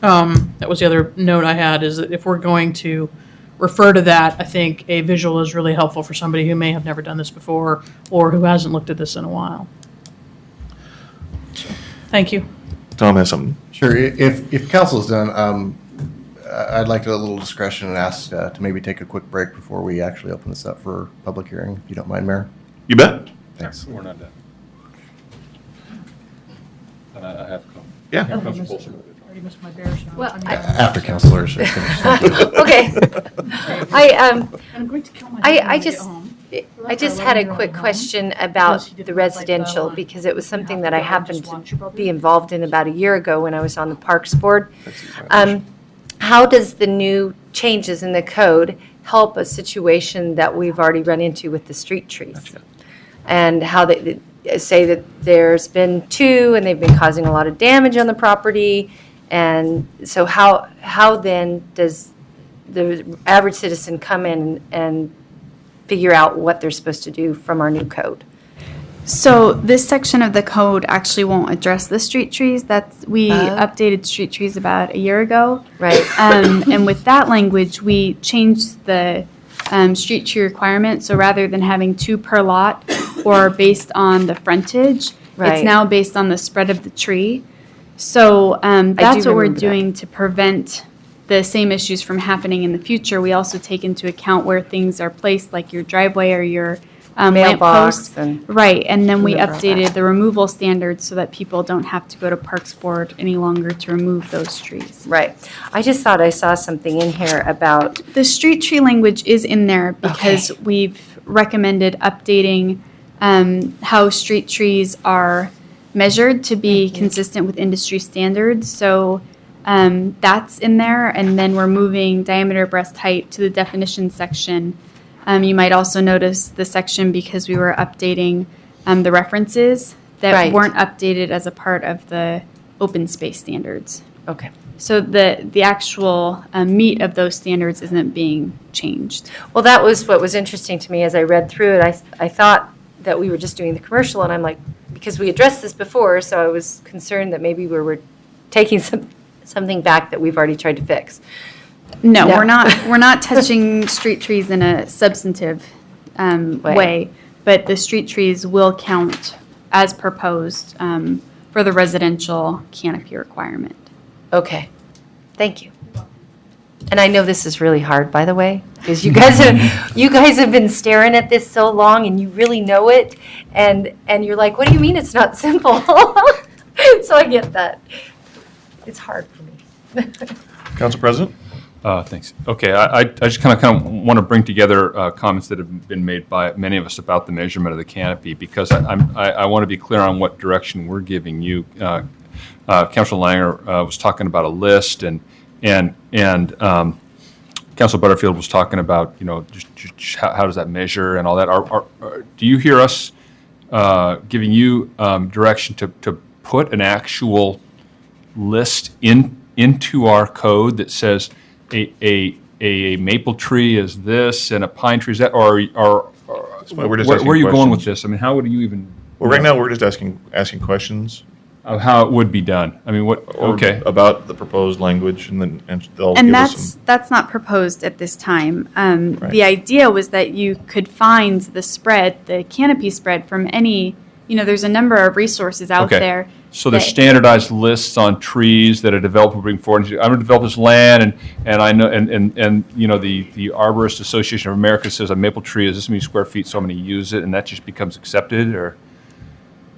That was the other note I had, is that if we're going to refer to that, I think a visual is really helpful for somebody who may have never done this before or who hasn't looked at this in a while. So, thank you. Tom has something. Sure. If council's done, I'd like a little discretion and ask to maybe take a quick break before we actually open this up for public hearing, if you don't mind, Mayor. You bet. Thanks. We're not done. And I have to come. Yeah. Already missed my bear shot. Well, After councilors. Okay. I'm going to kill myself when I I get just, home. I just had a quick question about the residential, because it was something that I happened to be involved in about a year ago when I was on the Parks Board. How does the new changes in the code help a situation that we've already run into with the street trees? And how they say that there's been 2 and they've been causing a lot of damage on the property. And so how then does the average citizen come in and figure out what they're supposed to do from our new code? So this section of the code actually won't address the street trees. We updated street trees about a year ago. Right. And with that language, we changed the street tree requirement. So rather than having 2 per lot or based on the frontage, Right. it's now based on the spread of the tree. So that's what we're remember that. doing to prevent the same issues from happening in the future. We also take into account where things are placed, like your driveway or your Mailbox lampposts. and- Right, and then we Remember all updated that. the removal standards so that people don't have to go to Parks Board any longer to remove those trees. Right. I just thought I saw something in here about, The street tree language is in there because we've recommended updating how street trees are measured to be consistent with industry standards. So that's in there, and then we're moving diameter breast height to the definition section. You might also notice the section because we were updating the references that Right. weren't updated as a part of the open space standards. okay. So the actual meat of those standards isn't being changed. Well, that was what was interesting to me as I read through it. I thought that we were just doing the commercial, and I'm like, because we addressed this before, so I was concerned that maybe we were taking something back that we've already tried to fix. No, No. we're not touching street trees in a substantive way, but the street trees will count as proposed for the residential canopy requirement. Okay, thank you. And I know this is really hard, by the way, because you guys have been staring at this so long, and you really know it, and you're like, what do you mean it's not simple? So I get that. It's hard for me. Council President? Thanks. Okay, I just kind of want to bring together comments that have been made by many of us about the measurement of the canopy, because I want to be clear on what direction we're giving you. Councilor Langer was talking about a list, and Councilor Butterfield was talking about, just how does that measure and all that. Do you hear us giving you direction to put an actual list into our code that says a maple tree is this and a pine tree is that, or We're just where asking are you going with questions. this? I mean, how would you even? Well, right now, we're just asking questions. Of how it would be done. I mean, what? Or Okay. about the proposed language, and they'll And give us some. that's not proposed at this time. Right. The idea was that you could find the spread, the canopy spread from any, there's a number of resources out Okay. there. So there's that- standardized lists on trees that a developer will bring forward. I'm going to develop this land, and I know, and the Arborist Association of America says a maple tree is this many square feet, so I'm going to use it, and that just becomes accepted, or?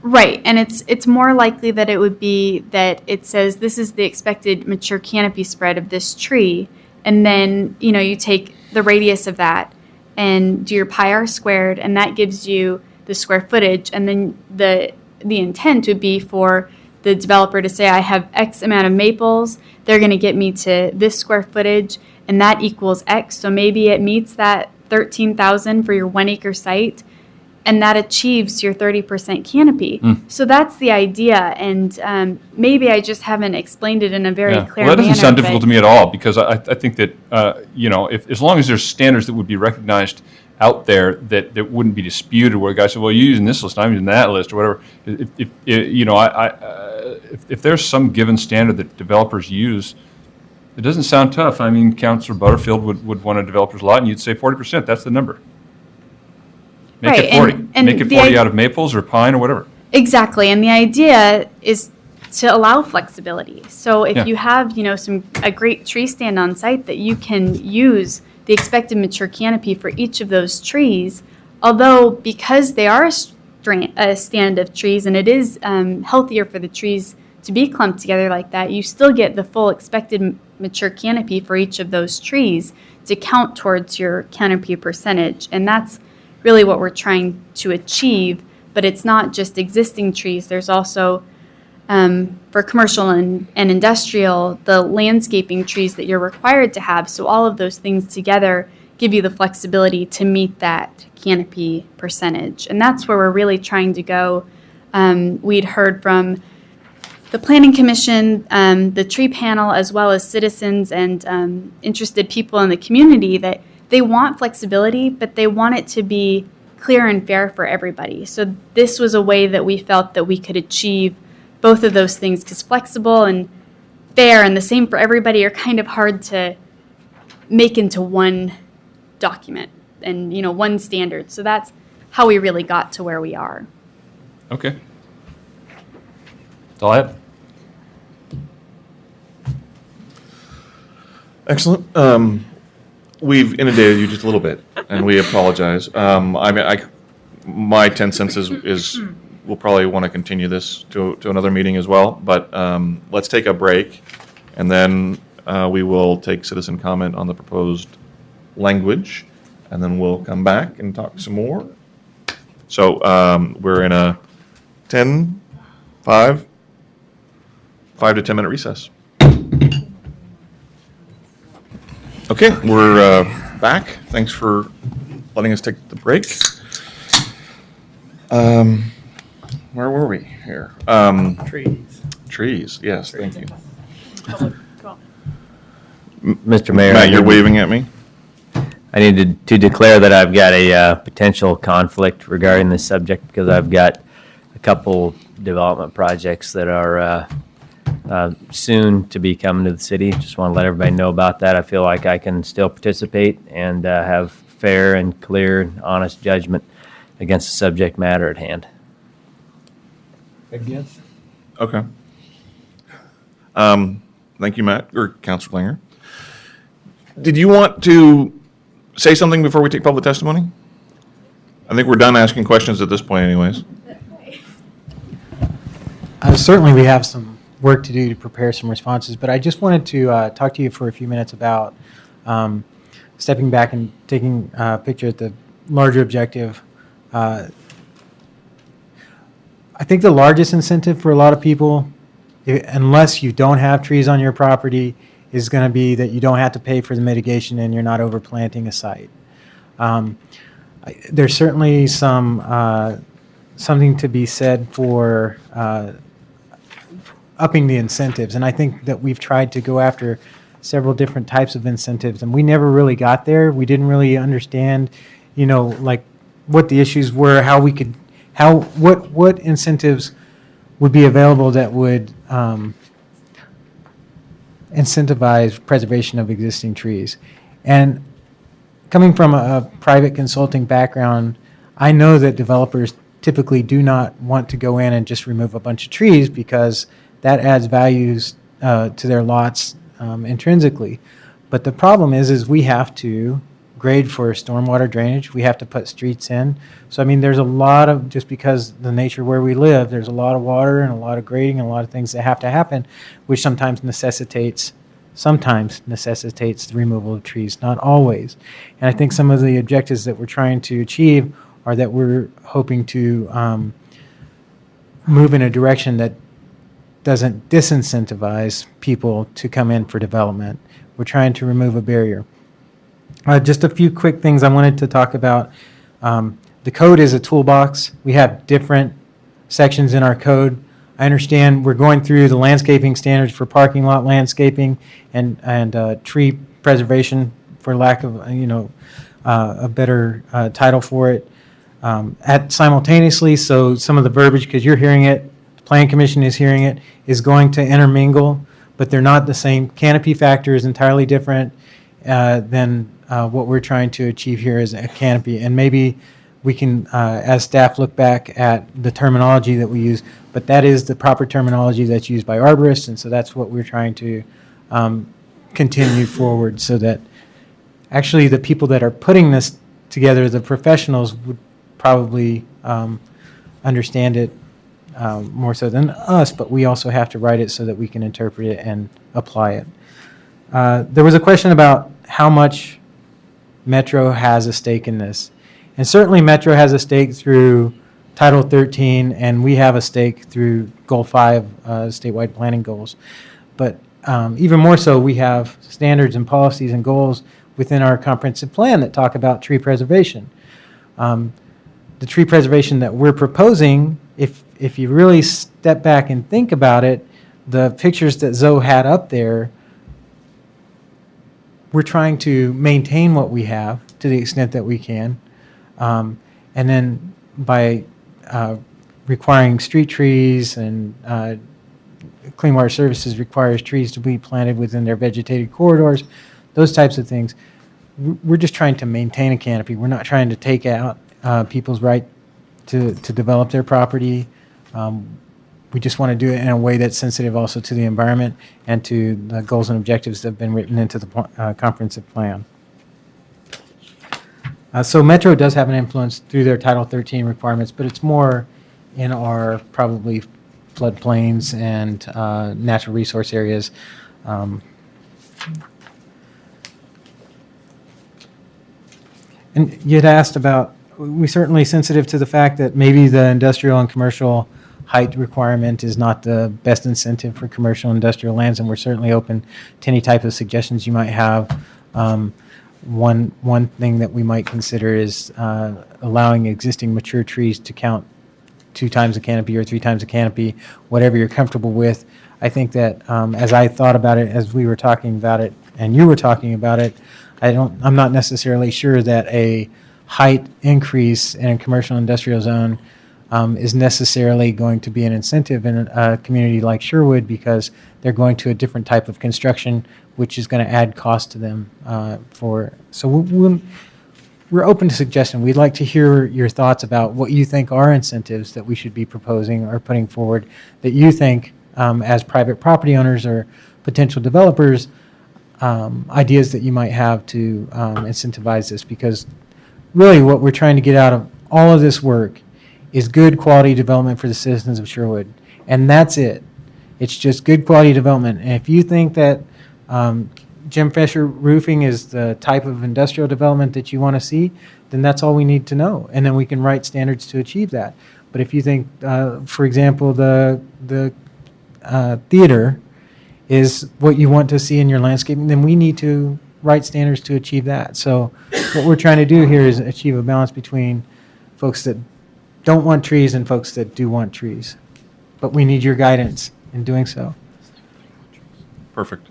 Right, and it's more likely that it would be that it says this is the expected mature canopy spread of this tree, and then you take the radius of that and do your pi r squared, and that gives you the square footage, and then the intent would be for the developer to say, I have X amount of maples, they're going to get me to this square footage, and that equals X, so maybe it meets that 13,000 for your 1 acre site, and that achieves your 30% canopy. So that's the idea, and maybe I just haven't explained it in a very clear manner. Well, that doesn't sound difficult but- to me at all, because I think that, if, as long as there's standards that would be recognized out there that wouldn't be disputed, where a guy said, well, you're using this list, I'm using that list, or whatever. If there's some given standard that developers use, it doesn't sound tough. I mean, Councilor Butterfield would want a developer's lot, and you'd say 40%, that's the number. Make Right, it 40. and Make it the 40 i- out of maples or pine or whatever. Exactly, and the idea is to allow flexibility. So if Yeah. you have, a great tree stand on site that you can use the expected mature canopy for each of those trees, although because they are a stand of trees and it is healthier for the trees to be clumped together like that, you still get the full expected mature canopy for each of those trees to count towards your canopy percentage, and that's really what we're trying to achieve. But it's not just existing trees. There's also, for commercial and industrial, the landscaping trees that you're required to have. So all of those things together give you the flexibility to meet that canopy percentage. And that's where we're really trying to go. We'd heard from the Planning Commission, the tree panel, as well as citizens and interested people in the community that they want flexibility, but they want it to be clear and fair for everybody. So this was a way that we felt that we could achieve both of those things, because flexible and fair and the same for everybody are kind of hard to make into one document and one standard. So that's how we really got to where we are. Okay. That's all I have. Excellent. We've inundated you just a little bit, and we apologize. My 10 cents is we'll probably want to continue this to another meeting as well, but let's take a break, and then we will take citizen comment on the proposed language, and then we'll come back and talk some more. So we're in a 5 to 10 minute recess. Okay, we're back. Thanks for letting us take the break. Where were we here? Trees. Trees, yes, thank you. Mr. Mayor. Matt, you're waving at me? I need to declare that I've got a potential conflict regarding this subject, because I've got a couple development projects that are soon to be coming to the city. Just want to let everybody know about that. I feel like I can still participate and have fair and clear and honest judgment against the subject matter at hand. Against? Okay. Thank you, Matt, or Counselor Langer. Did you want to say something before we take public testimony? I think we're done asking questions at this point anyways. Certainly, we have some work to do to prepare some responses, but I just wanted to talk to you for a few minutes about stepping back and taking a picture at the larger objective. I think the largest incentive for a lot of people, unless you don't have trees on your property, is going to be that you don't have to pay for the mitigation and you're not overplanting a site. There's certainly something to be said for upping the incentives, and I think that we've tried to go after several different types of incentives, and we never really got there. We didn't really understand, like what the issues were, what incentives would be available that would incentivize preservation of existing trees. And coming from a private consulting background, I know that developers typically do not want to go in and just remove a bunch of trees because that adds values to their lots intrinsically. But the problem is we have to grade for stormwater drainage. We have to put streets in. So, I mean, there's a lot of, just because the nature where we live, there's a lot of water and a lot of grading and a lot of things that have to happen, which sometimes necessitates the removal of trees, not always. And I think some of the objectives that we're trying to achieve are that we're hoping to move in a direction that doesn't disincentivize people to come in for development. We're trying to remove a barrier. Just a few quick things I wanted to talk about. The code is a toolbox. We have different sections in our code. I understand we're going through the landscaping standards for parking lot landscaping and tree preservation, for lack of a better title for it. Simultaneously, so some of the verbiage, because you're hearing it, the Plan Commission is hearing it, is going to intermingle, but they're not the same. Canopy factor is entirely different than what we're trying to achieve here as a canopy. And maybe we can, as staff, look back at the terminology that we use, but that is the proper terminology that's used by arborists, and so that's what we're trying to continue forward, so that actually the people that are putting this together, the professionals, would probably understand it more so than us, but we also have to write it so that we can interpret it and apply it. There was a question about how much Metro has a stake in this. And certainly Metro has a stake through Title 13, and we have a stake through Goal 5, statewide planning goals. But even more so, we have standards and policies and goals within our comprehensive plan that talk about tree preservation. The tree preservation that we're proposing, if you really step back and think about it, the pictures that Zoe had up there, we're trying to maintain what we have to the extent that we can. And then by requiring street trees, and Clean Water Services requires trees to be planted within their vegetated corridors, those types of things. We're just trying to maintain a canopy. We're not trying to take out people's right to develop their property. We just want to do it in a way that's sensitive also to the environment and to the goals and objectives that have been written into the comprehensive plan. So Metro does have an influence through their Title 13 requirements, but it's more in our probably floodplains and natural resource areas. And you had asked about, we're certainly sensitive to the fact that maybe the industrial and commercial height requirement is not the best incentive for commercial and industrial lands, and we're certainly open to any type of suggestions you might have. One thing that we might consider is allowing existing mature trees to count 2 times a canopy or 3 times a canopy, whatever you're comfortable with. I think that as I thought about it, as we were talking about it, and you were talking about it, I'm not necessarily sure that a height increase in a commercial industrial zone is necessarily going to be an incentive in a community like Sherwood because they're going to a different type of construction, which is going to add cost to them. So we're open to suggestion. We'd like to hear your thoughts about what you think are incentives that we should be proposing or putting forward that you think, as private property owners or potential developers, ideas that you might have to incentivize this. Because really what we're trying to get out of all of this work is good quality development for the citizens of Sherwood. And that's it. It's just good quality development. And if you think that Jim Fisher Roofing is the type of industrial development that you want to see, then that's all we need to know. And then we can write standards to achieve that. But if you think, for example, the theater is what you want to see in your landscaping, then we need to write standards to achieve that. So what we're trying to do here is achieve a balance between folks that don't want trees and folks that do want trees. But we need your guidance in doing so. Perfect.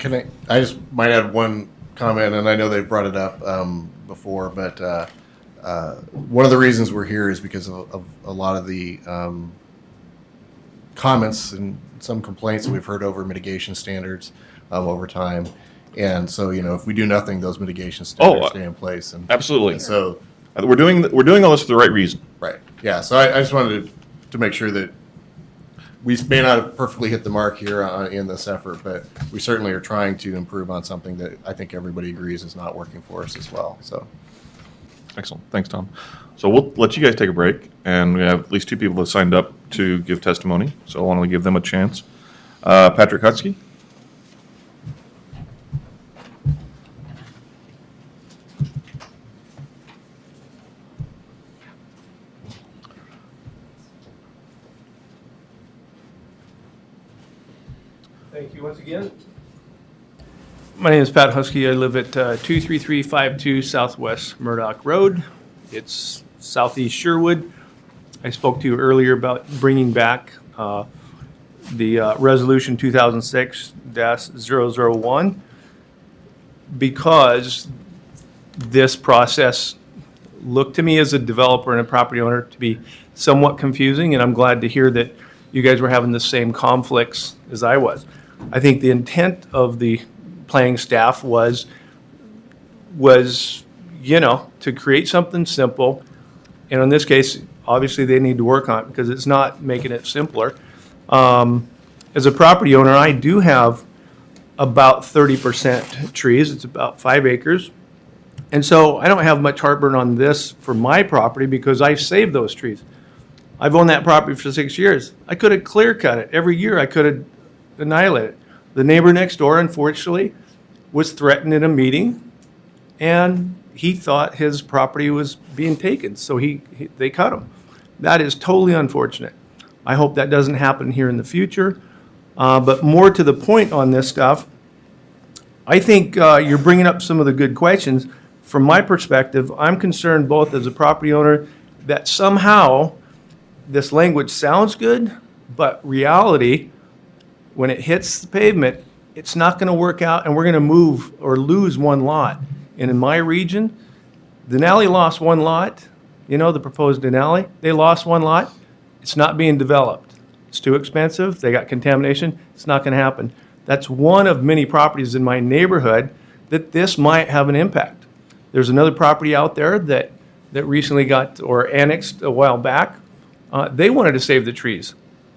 I just might add one comment, and I know they brought it up before, but one of the reasons we're here is because of a lot of the comments and some complaints that we've heard over mitigation standards over time. And so, if we do nothing, those mitigation standards stay in place. And Absolutely. and so, We're doing all this for the right reason. right, yeah. So I just wanted to make sure that we may not have perfectly hit the mark here in this effort, but we certainly are trying to improve on something that I think everybody agrees is not working for us as well. So, Excellent. Thanks, Tom. So we'll let you guys take a break, and we have at least 2 people that signed up to give testimony, so I want to give them a chance. Patrick Hutsky? Thank you once again. My name is Pat Husky. I live at 23352 Southwest Murdoch Road. It's southeast Sherwood. I spoke to you earlier about bringing back the resolution 2006-001 because this process looked to me as a developer and a property owner to be somewhat confusing, and I'm glad to hear that you guys were having the same conflicts as I was. I think the intent of the planning staff was to create something simple, and in this case, obviously they need to work on it because it's not making it simpler. As a property owner, I do have about 30% trees. It's about 5 acres. And so I don't have much heartburn on this for my property because I've saved those trees. I've owned that property for 6 years. I could have clear cut it. Every year I could have annihilated it. The neighbor next door, unfortunately, was threatened in a meeting, and he thought his property was being taken, so they cut him. That is totally unfortunate. I hope that doesn't happen here in the future. But more to the point on this stuff, I think you're bringing up some of the good questions. From my perspective, I'm concerned both as a property owner that somehow this language sounds good, but reality, when it hits the pavement, it's not going to work out, and we're going to move or lose one lot. And in my region, Denali lost one lot, the proposed Denali, they lost one lot. It's not being developed. It's too expensive. They got contamination. It's not going to happen. That's one of many properties in my neighborhood that this might have an impact. There's another property out there that recently got or annexed a while back. They wanted to save the trees.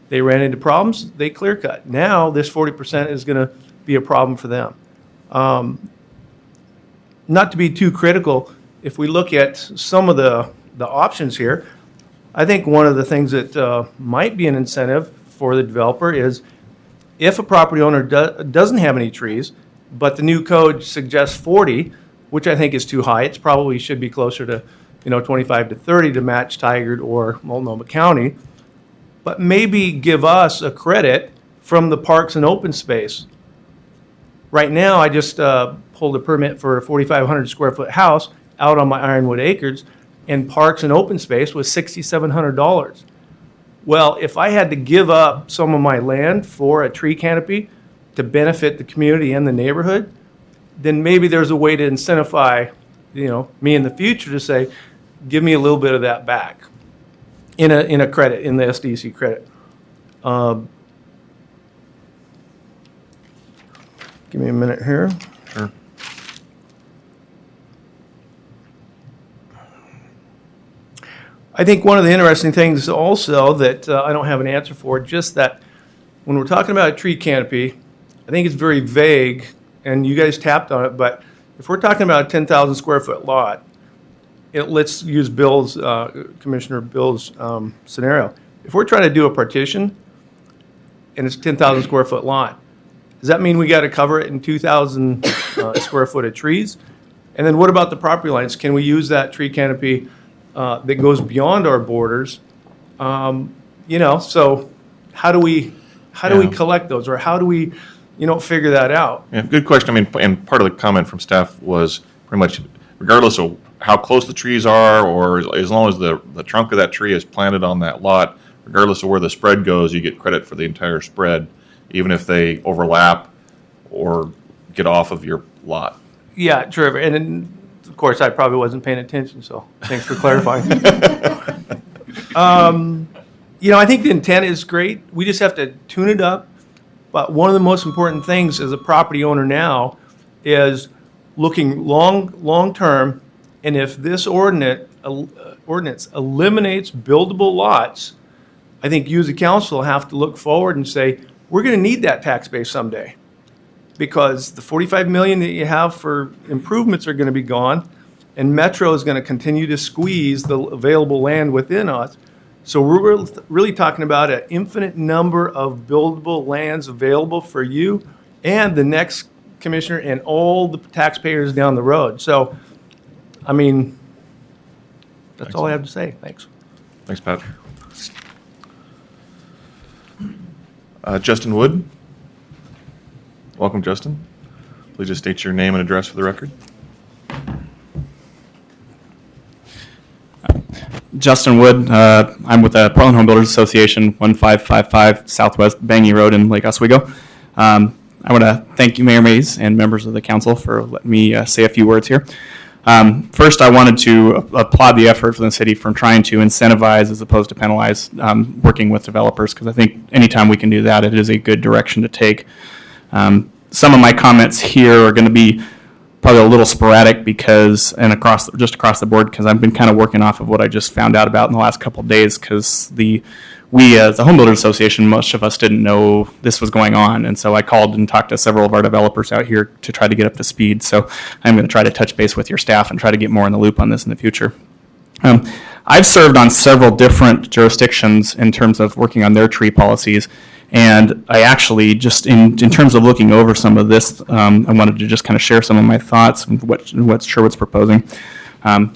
They ran into problems. They clear cut. Now this 40% is going to be a problem for them. Not to be too critical, if we look at some of the options here, I think one of the things that might be an incentive for the developer is if a property owner doesn't have any trees, but the new code suggests 40, which I think is too high. It probably should be closer to 25 to 30 to match Tigard or Multnomah County. But maybe give us a credit from the parks and open space. Right now, I just pulled a permit for a 4,500 square foot house out on my Ironwood acres, and parks and open space was $6,700. Well, if I had to give up some of my land for a tree canopy to benefit the community and the neighborhood, then maybe there's a way to incentivize, me in the future to say, give me a little bit of that back. in a credit, in the SDC credit. Give me a minute here. Sure. I think one of the interesting things also that I don't have an answer for, just that when we're talking about a tree canopy, I think it's very vague, and you guys tapped on it, but if we're talking about a 10,000 square foot lot, let's use Bill's, Commissioner Bill's scenario. If we're trying to do a partition and it's a 10,000 square foot lot, does that mean we got to cover it in 2,000 square foot of trees? And then what about the property lines? Can we use that tree canopy that goes beyond our borders? So how do we collect those, or how do we, figure that out? Yeah, good question. I mean, and part of the comment from staff was pretty much regardless of how close the trees are, or as long as the trunk of that tree is planted on that lot, regardless of where the spread goes, you get credit for the entire spread, even if they overlap or get off of your lot. Yeah, Trevor, and then, of course, I probably wasn't paying attention, so thanks for clarifying. I think the intent is great. We just have to tune it up. But one of the most important things as a property owner now is looking long term. And if this ordinance eliminates buildable lots, I think you as a council have to look forward and say, we're going to need that tax base someday, because the $45 million that you have for improvements are going to be gone, and Metro is going to continue to squeeze the available land within us. So we're really talking about an infinite number of buildable lands available for you and the next commissioner and all the taxpayers down the road. So, I mean, that's all I have to say. Thanks. Thanks, Pat. Justin Wood. Welcome, Justin. Please just state your name and address for the record. Justin Wood. I'm with the Portland Home Builders Association, 1555 Southwest Bangy Road in Lake Oswego. I want to thank you, Mayor Mays, and members of the council for letting me say a few words here. First, I wanted to applaud the effort from the city from trying to incentivize as opposed to penalize working with developers, because I think anytime we can do that, it is a good direction to take. Some of my comments here are going to be probably a little sporadic because, and just across the board, because I've been kind of working off of what I just found out about in the last couple of days, because we as the Home Builders Association, most of us didn't know this was going on, and so I called and talked to several of our developers out here to try to get up to speed. So I'm going to try to touch base with your staff and try to get more in the loop on this in the future. I've served on several different jurisdictions in terms of working on their tree policies, and I actually just, in terms of looking over some of this, I wanted to just kind of share some of my thoughts and what Sherwood's proposing.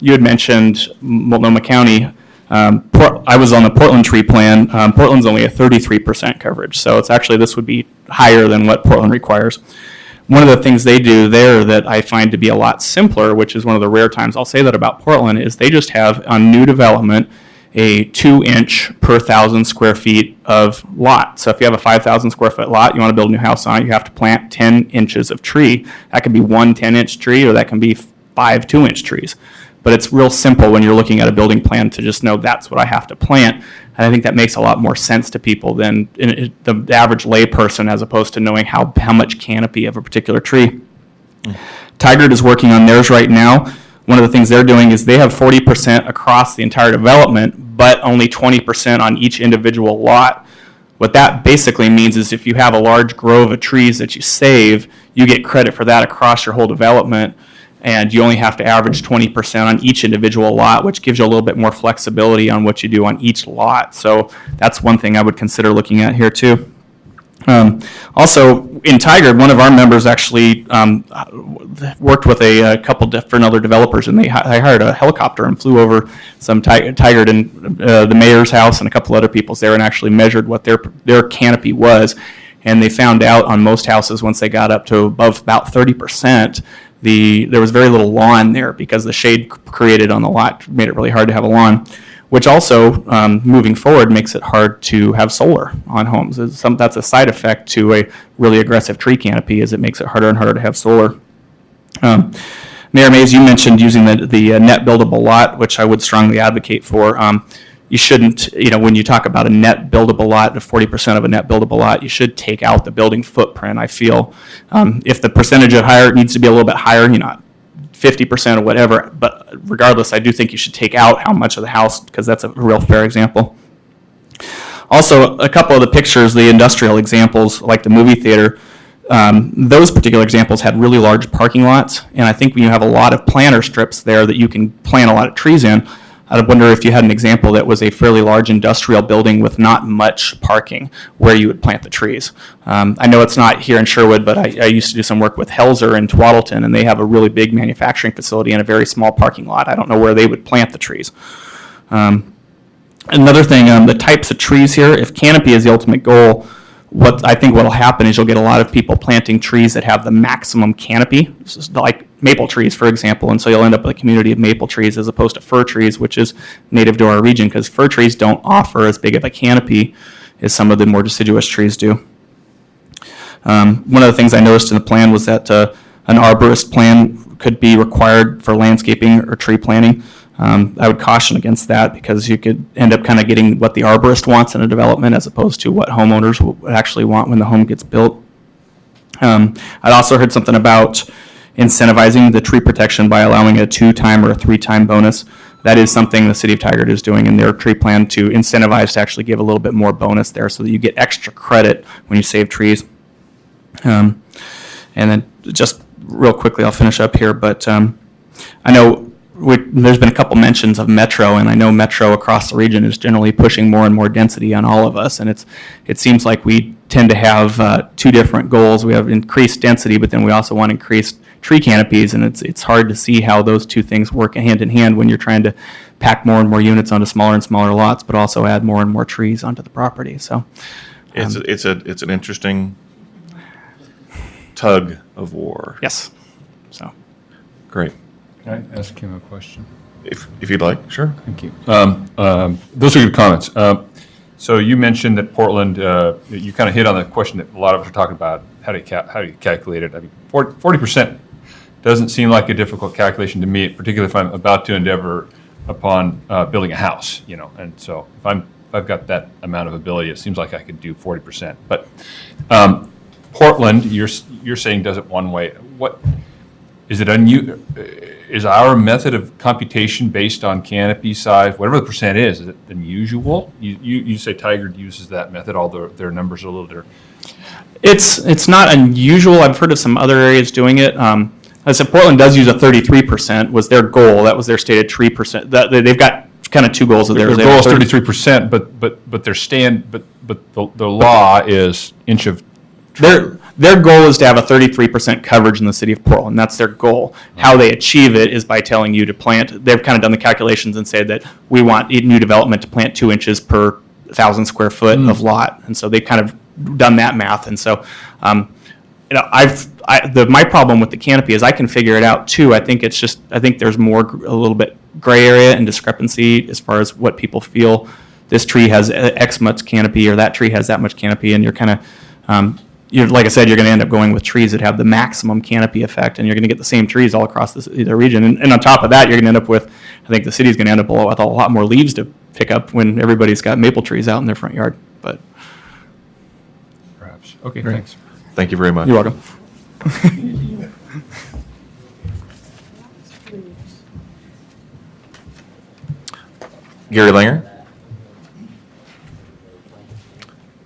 You had mentioned Multnomah County. I was on the Portland tree plan. Portland's only a 33% coverage, so it's actually, this would be higher than what Portland requires. One of the things they do there that I find to be a lot simpler, which is one of the rare times I'll say that about Portland, is they just have on new development a 2-inch per 1,000 square feet of lot. So if you have a 5,000 square foot lot, you want to build a new house on it, you have to plant 10 inches of tree. That can be one 10-inch tree, or that can be 5 2-inch trees. But it's real simple when you're looking at a building plan to just know that's what I have to plant. And I think that makes a lot more sense to people than the average layperson, as opposed to knowing how much canopy of a particular tree. Tigard is working on theirs right now. One of the things they're doing is they have 40% across the entire development, but only 20% on each individual lot. What that basically means is if you have a large grove of trees that you save, you get credit for that across your whole development, and you only have to average 20% on each individual lot, which gives you a little bit more flexibility on what you do on each lot. So that's one thing I would consider looking at here too. Also, in Tigard, one of our members actually worked with a couple different other developers, and they hired a helicopter and flew over some Tigard and the mayor's house and a couple other people's there, and actually measured what their canopy was. And they found out on most houses, once they got up to above about 30%, there was very little lawn there, because the shade created on the lot made it really hard to have a lawn, which also, moving forward, makes it hard to have solar on homes. That's a side effect to a really aggressive tree canopy, is it makes it harder and harder to have solar. Mayor Mays, you mentioned using the net buildable lot, which I would strongly advocate for. you shouldn't, when you talk about a net buildable lot, 40% of a net buildable lot, you should take out the building footprint, I feel. If the percentage of higher needs to be a little bit higher, 50% or whatever, but regardless, I do think you should take out how much of the house, because that's a real fair example. Also, a couple of the pictures, the industrial examples, like the movie theater, those particular examples had really large parking lots, and I think when you have a lot of planter strips there that you can plant a lot of trees in, I wonder if you had an example that was a fairly large industrial building with not much parking, where you would plant the trees. I know it's not here in Sherwood, but I used to do some work with Helzer in Twaddleton, and they have a really big manufacturing facility and a very small parking lot. I don't know where they would plant the trees. Another thing, the types of trees here, if canopy is the ultimate goal, what I think what will happen is you'll get a lot of people planting trees that have the maximum canopy, like maple trees, for example, and so you'll end up with a community of maple trees as opposed to fir trees, which is native to our region, because fir trees don't offer as big of a canopy as some of the more deciduous trees do. One of the things I noticed in the plan was that an arborist plan could be required for landscaping or tree planting. I would caution against that, because you could end up kind of getting what the arborist wants in a development as opposed to what homeowners would actually want when the home gets built. I'd also heard something about incentivizing the tree protection by allowing a 2-time or a 3-time bonus. That is something the city of Tigard is doing in their tree plan, to incentivize to actually give a little bit more bonus there so that you get extra credit when you save trees. And then just real quickly, I'll finish up here, but I know there's been a couple mentions of Metro, and I know Metro across the region is generally pushing more and more density on all of us, and it seems like we tend to have two different goals. We have increased density, but then we also want increased tree canopies, and it's hard to see how those two things work hand in hand when you're trying to pack more and more units onto smaller and smaller lots, but also add more and more trees onto the property. So it's an interesting tug of war. Yes. So great. Can I ask him a question? If you'd like, sure. Thank you. Those are good comments. So you mentioned that Portland, you kind of hit on the question that a lot of us are talking about. How do you calculate it? I mean, 40% doesn't seem like a difficult calculation to me, particularly if I'm about to endeavor upon building a house, And so if I've got that amount of ability, it seems like I could do 40%. But Portland, you're saying does it one way. What is it? Is our method of computation based on canopy size, whatever the percent is it unusual? You say Tigard uses that method, although their numbers are a little different. It's not unusual. I've heard of some other areas doing it. I said Portland does use a 33%, was their goal. That was their stated 3%. They've got kind of two goals of theirs. Their goal is 33%, but the law is inch of tree. Their goal is to have a 33% coverage in the city of Portland. That's their goal. How they achieve it is by telling you to plant. They've kind of done the calculations and said that we want new development to plant 2 inches per 1,000 square foot of lot, and so they've kind of done that math. And so, my problem with the canopy is I can figure it out too. I think there's a little bit gray area and discrepancy as far as what people feel. This tree has X much canopy, or that tree has that much canopy, and you're kind of like I said, you're going to end up going with trees that have the maximum canopy effect, and you're going to get the same trees all across the region. And on top of that, you're going to end up with, I think the city's going to end up with a lot more leaves to pick up when everybody's got maple trees out in their front yard. But perhaps. Okay, thanks. Thank you very much. You're welcome. Gary Langer.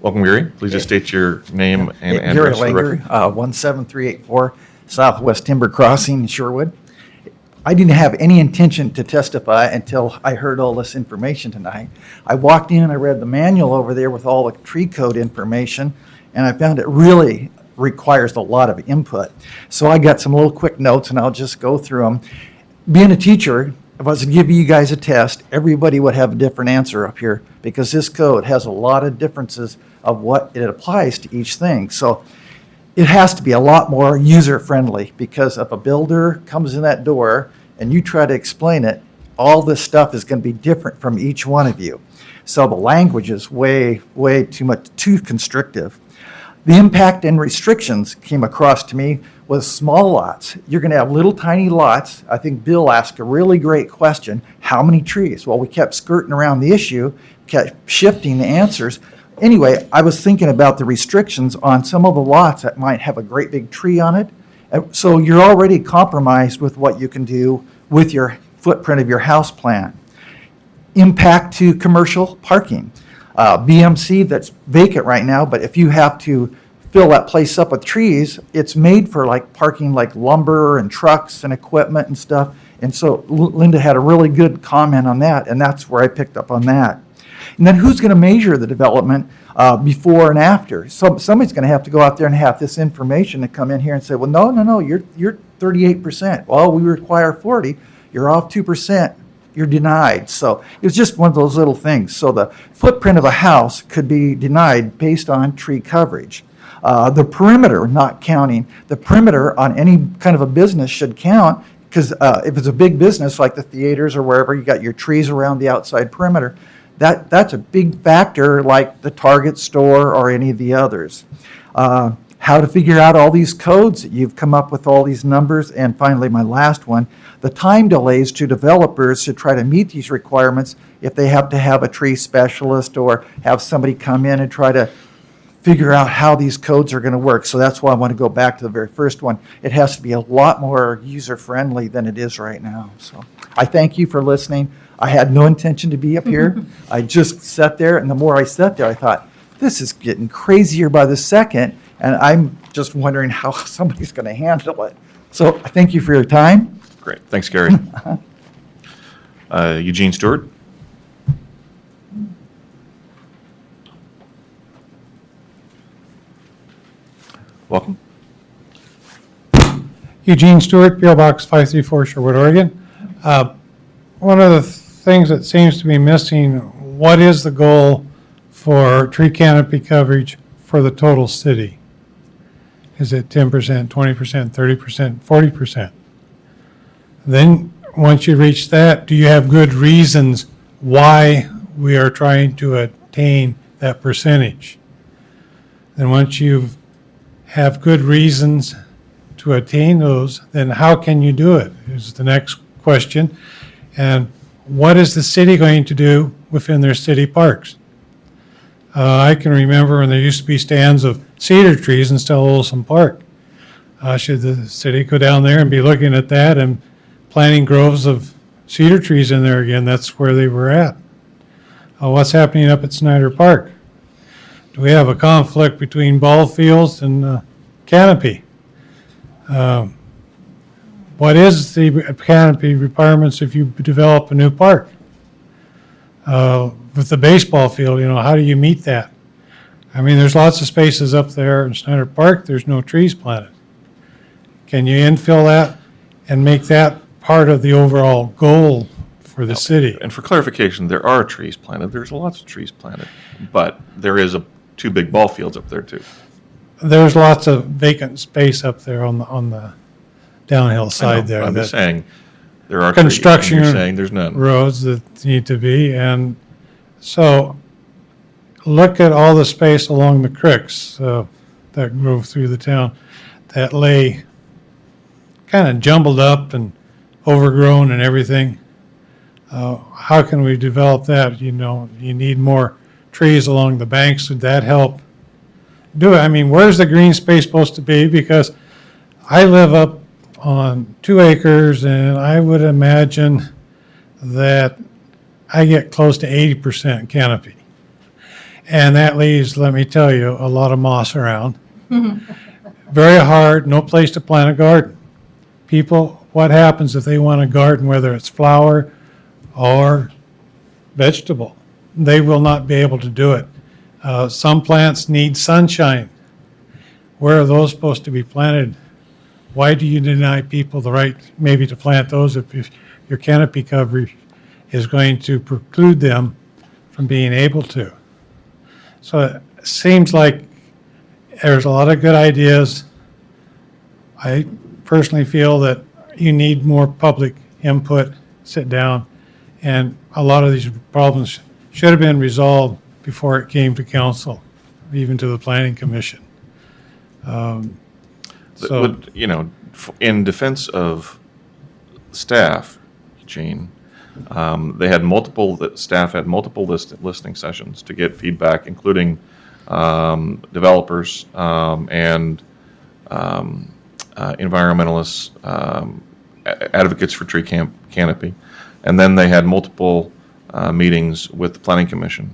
Welcome, Gary. Please just state your name and address for the record. Gary Langer, 17384 Southwest Timber Crossing, Sherwood. I didn't have any intention to testify until I heard all this information tonight. I walked in and I read the manual over there with all the tree code information, and I found it really requires a lot of input. So I got some little quick notes, and I'll just go through them. Being a teacher, if I was to give you guys a test, everybody would have a different answer up here, because this code has a lot of differences of what it applies to each thing. So it has to be a lot more user-friendly, because if a builder comes in that door and you try to explain it, all this stuff is going to be different from each one of you. So the language is way too constrictive. The impact and restrictions came across to me with small lots. You're going to have little tiny lots. I think Bill asked a really great question. how many trees? Well, we kept skirting around the issue, kept shifting the answers. Anyway, I was thinking about the restrictions on some of the lots that might have a great big tree on it. So you're already compromised with what you can do with your footprint of your house plan. Impact to commercial parking. BMC that's vacant right now, but if you have to fill that place up with trees, it's made for like parking like lumber and trucks and equipment and stuff. And so Linda had a really good comment on that, and that's where I picked up on that. And then who's going to measure the development before and after? Somebody's going to have to go out there and have this information to come in here and say, well, no, you're 38%. Well, we require 40. You're off 2%. You're denied. So it's just one of those little things. So the footprint of a house could be denied based on tree coverage. The perimeter, not counting, the perimeter on any kind of a business should count, because if it's a big business like the theaters or wherever, you got your trees around the outside perimeter. That's a big factor, like the Target store or any of the others. How to figure out all these codes. You've come up with all these numbers. And finally, my last one, the time delays to developers to try to meet these requirements if they have to have a tree specialist or have somebody come in and try to figure out how these codes are going to work. So that's why I want to go back to the very first one. It has to be a lot more user-friendly than it is right now. So I thank you for listening. I had no intention to be up here. I just sat there, and the more I sat there, I thought, this is getting crazier by the second, and I'm just wondering how somebody's going to handle it. So I thank you for your time. Great. Thanks, Gary. Eugene Stewart. Welcome. Eugene Stewart, P.O. Box 534, Sherwood, Oregon. One of the things that seems to be missing, what is the goal for tree canopy coverage for the total city? Is it 10%, 20%, 30%, 40%? Then, once you reach that, do you have good reasons why we are trying to attain that percentage? Then once you have good reasons to attain those, then how can you do it? Is the next question. And what is the city going to do within their city parks? I can remember when there used to be stands of cedar trees in Stella Olson Park. Should the city go down there and be looking at that and planting groves of cedar trees in there again? That's where they were at. What's happening up at Snyder Park? Do we have a conflict between ball fields and canopy? What is the canopy requirements if you develop a new park? With the baseball field, how do you meet that? I mean, there's lots of spaces up there in Snyder Park, there's no trees planted. Can you infill that and make that part of the overall goal for the city? And for clarification, there are trees planted. There's lots of trees planted, but there is two big ball fields up there too. There's lots of vacant space up there on the downhill side there. I'm just saying there are construction trees, and you're saying there's none. Roads that need to be, and so look at all the space along the creeks that grow through the town that lay kind of jumbled up and overgrown and everything. How can we develop that? You need more trees along the banks. Would that help do it? I mean, where's the green space supposed to be? Because I live up on 2 acres, and I would imagine that I get close to 80% canopy. And that leaves, let me tell you, a lot of moss around. Very hard, no place to plant a garden. People, what happens if they want a garden, whether it's flower or vegetable? They will not be able to do it. Some plants need sunshine. Where are those supposed to be planted? Why do you deny people the right maybe to plant those if your canopy coverage is going to preclude them from being able to? So it seems like there's a lot of good ideas. I personally feel that you need more public input, sit down, and a lot of these problems should have been resolved before it came to council, even to the planning commission. In defense of staff, Gene, They had multiple, the staff had multiple listening sessions to get feedback, including developers and environmentalists, advocates for tree canopy. And then they had multiple meetings with the Planning Commission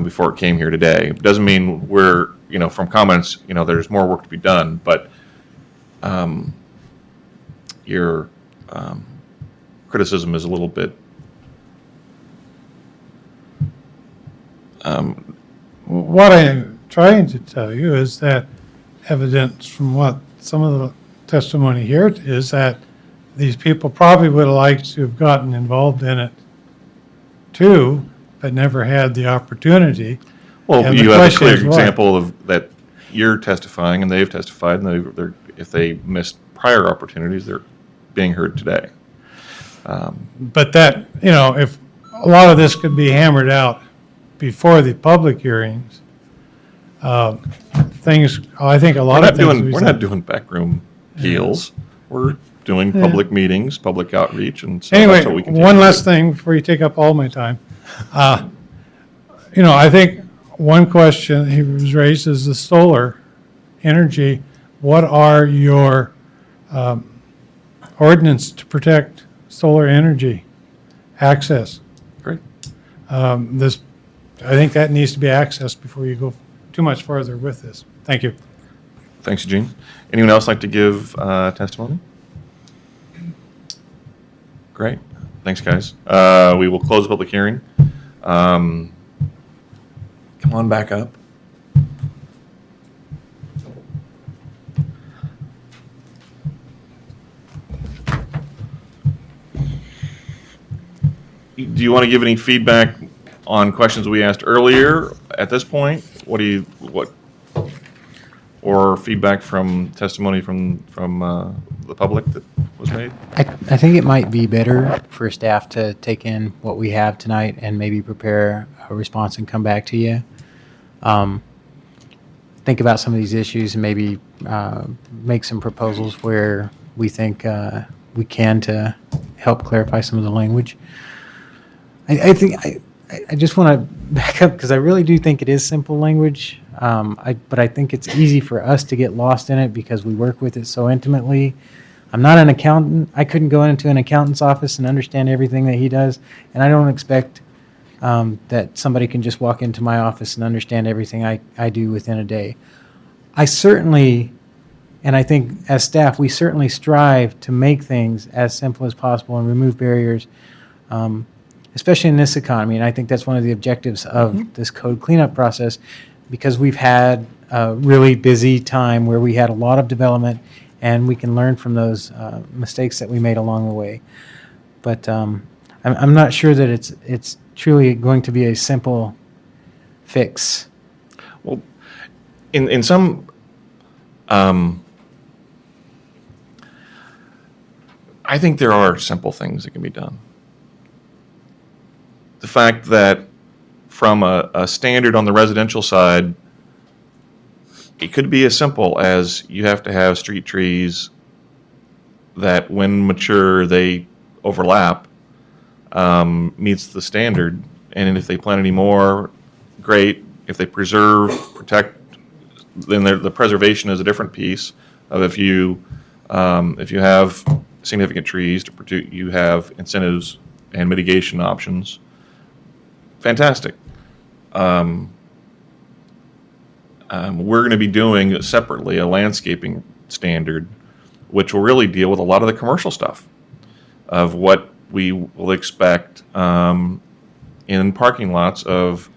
before it came here today. It doesn't mean we're, from comments, there's more work to be done, but your criticism is a little bit What I'm trying to tell you is that evidence from what some of the testimony here is that these people probably would have liked to have gotten involved in it too, but never had the opportunity. Well, And the you have a question clear is why? example of that you're testifying and they've testified, and they're, if they missed prior opportunities, they're being heard today. But that, if a lot of this could be hammered out before the public hearings, I think a lot of things. We're not doing backroom deals. We're doing public meetings, public outreach, and so Anyway, that's what we continue one to do. last thing before you take up all my time. I think one question he was raised is the solar energy. What are your ordinance to protect solar energy access? Great. I think that needs to be accessed before you go too much farther with this. Thank you. Thanks, Eugene. Anyone else like to give testimony? Great. Thanks, guys. We will close the public hearing. Come on back up. Do you want to give any feedback on questions we asked earlier at this point? Or feedback from testimony from the public that was made? I think it might be better for staff to take in what we have tonight and maybe prepare a response and come back to you. Think about some of these issues and maybe make some proposals where we think we can to help clarify some of the language. I just want to back up because I really do think it is simple language, but I think it's easy for us to get lost in it because we work with it so intimately. I'm not an accountant. I couldn't go into an accountant's office and understand everything that he does, and I don't expect that somebody can just walk into my office and understand everything I do within a day. I certainly, and I think as staff, we certainly strive to make things as simple as possible and remove barriers, especially in this economy. And I think that's one of the objectives of this code cleanup process, because we've had a really busy time where we had a lot of development, and we can learn from those mistakes that we made along the way. But I'm not sure that it's truly going to be a simple fix. Well, in some, I think there are simple things that can be done. The fact that from a standard on the residential side, it could be as simple as you have to have street trees that when mature, they overlap, meets the standard. And if they plant any more, great. If they preserve, protect, then the preservation is a different piece of if you have significant trees to protect, you have incentives and mitigation options. Fantastic. We're going to be doing separately a landscaping standard, which will really deal with a lot of the commercial stuff of what we will expect in parking lots of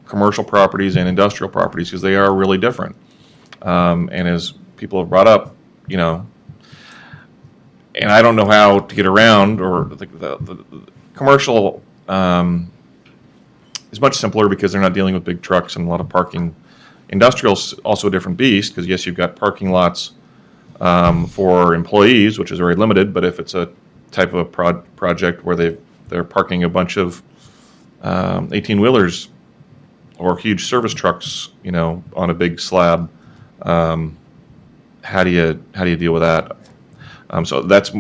commercial properties and industrial properties, because they are really different. And as people have brought up, and I don't know how to get around, or the commercial is much simpler because they're not dealing with big trucks and a lot of parking. Industrial's also a different beast, because yes, you've got parking lots for employees, which is very limited, but if it's a type of a project where they're parking a bunch of 18-wheelers or huge service trucks, on a big slab, how do you deal with that? So that's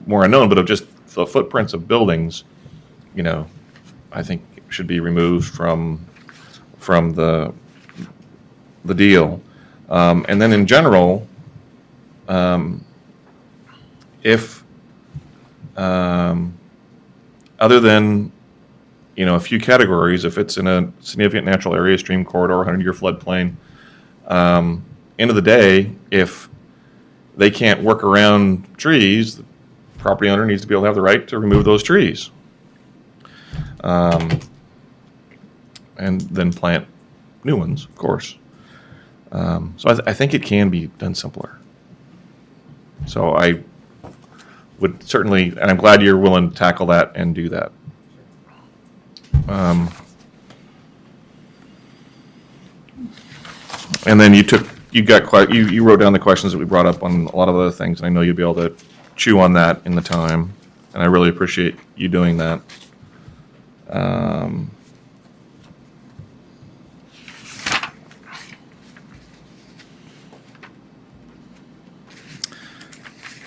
more unknown, but of just the footprints of buildings, I think should be removed from the deal. And then in general, if other than a few categories, if it's in a significant natural area, stream corridor, 100-year floodplain, end of the day, if they can't work around trees, the property owner needs to be able to have the right to remove those trees. And then plant new ones, of course. So I think it can be done simpler. So I would certainly, and I'm glad you're willing to tackle that and do that. And then you wrote down the questions that we brought up on a lot of other things, and I know you'll be able to chew on that in the time, and I really appreciate you doing that.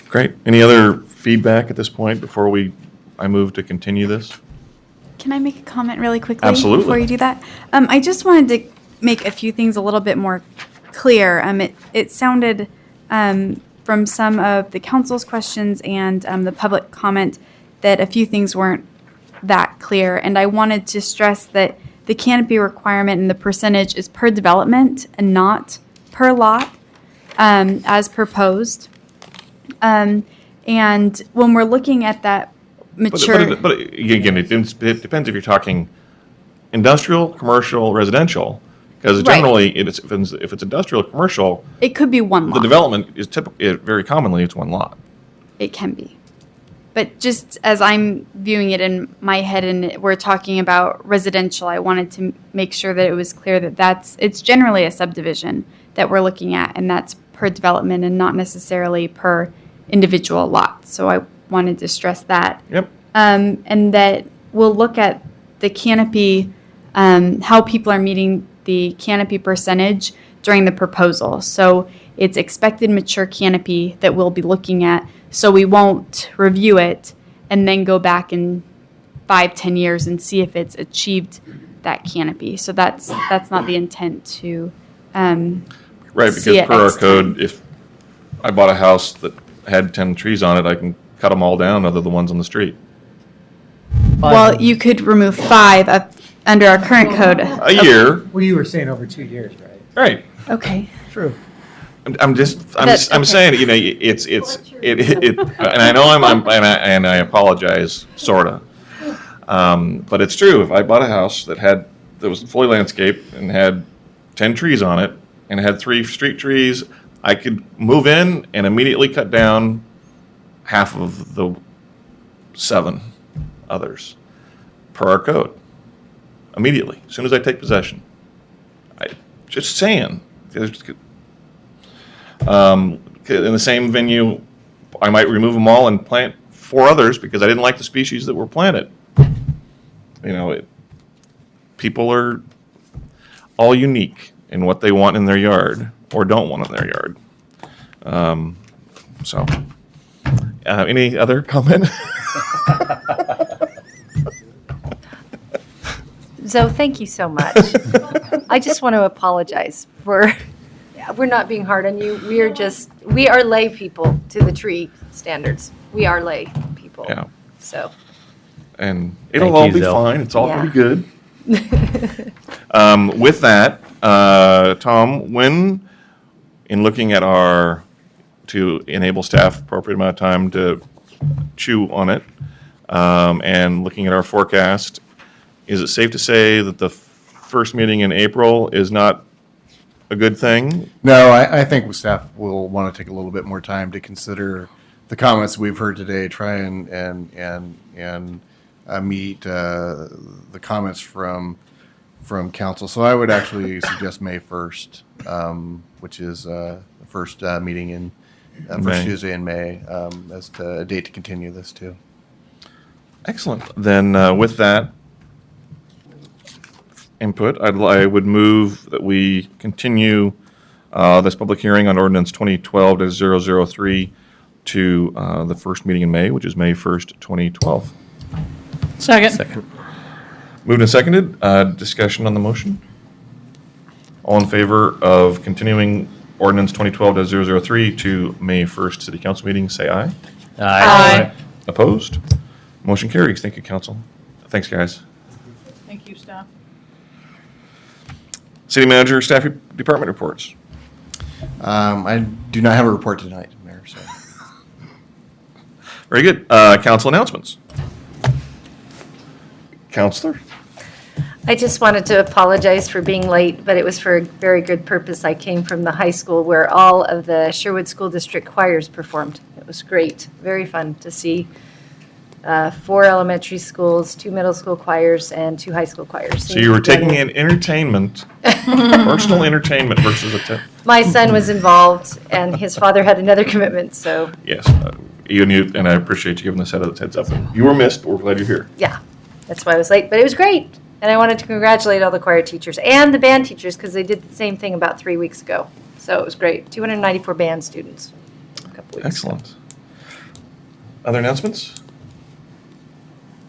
Great. Any other feedback at this point before I move to continue this? Can I make a comment really quickly? Absolutely. Before you do that? I just wanted to make a few things a little bit more clear. It sounded from some of the council's questions and the public comment that a few things weren't that clear. And I wanted to stress that the canopy requirement and the percentage is per development and not per lot as proposed. And when we're looking at that mature... But again, it depends if you're talking industrial, commercial, residential. Because generally, if it's industrial, commercial... It could be one lot. The development is typically, very commonly, it's one lot. It can be. But just as I'm viewing it in my head and we're talking about residential, I wanted to make sure that it was clear that it's generally a subdivision that we're looking at, and that's per development and not necessarily per individual lot. So I wanted to stress that. Yep. And that we'll look at the canopy, how people are meeting the canopy percentage during the proposal. So it's expected mature canopy that we'll be looking at. So we won't review it and then go back in 5-10 years and see if it's achieved that canopy. So that's not the intent to right, because see it per our next code, time. if I bought a house that had 10 trees on it, I can cut them all down other than the ones on the street. Well, you could remove 5 up under our current code. A year. Well, you were saying over 2 years, right? Right. Okay. True. I'm saying, and I know and I apologize, sorta. But it's true. If I bought a house that was fully landscaped and had 10 trees on it and had 3 street trees, I could move in and immediately cut down half of the 7 others per our code. Immediately, as soon as I take possession. Just saying. In the same venue, I might remove them all and plant 4 others because I didn't like the species that were planted. People are all unique in what they want in their yard or don't want in their yard. Any other comment? Zoe, thank you so much. I just want to apologize for, we're not being hard on you. We are lay people to the tree standards. We are lay people. Yeah. So. And it'll all be fine. It's all pretty good. With that, Tom, when, in looking at to enable staff appropriate amount of time to chew on it, and looking at our forecast, is it safe to say that the first meeting in April is not a good thing? No, I think staff will want to take a little bit more time to consider the comments we've heard today, try and meet the comments from council. So I would actually suggest May 1st, which is the first meeting in first Tuesday in May, as a date to continue this too. Excellent. Then with that input, I would move that we continue this public hearing on ordinance 2012-003 to the first meeting in May, which is May 1st, 2012. Second. Second. Moved and seconded. Discussion on the motion. All in favor of continuing ordinance 2012-003 to May 1st city council meeting, say aye. Aye. Opposed? Motion carries. Thank you, council. Thanks, guys. Thank you, staff. City manager, staff department reports. I do not have a report tonight, Mayor, so. Very good. Council announcements. Counselor? I just wanted to apologize for being late, but it was for a very good purpose. I came from the high school where all of the Sherwood School District choirs performed. It was great, very fun to see 4 elementary schools, 2 middle school choirs, and 2 high school choirs. So you were taking in entertainment, personal entertainment versus a My son was involved, and his father had another commitment, so Yes, and I appreciate you giving us heads up. You were missed, but we're glad you're here. yeah, that's why I was late. But it was great. And I wanted to congratulate all the choir teachers and the band teachers because they did the same thing about 3 weeks ago. So it was great. 294 band students a couple weeks Excellent. ago. Other announcements?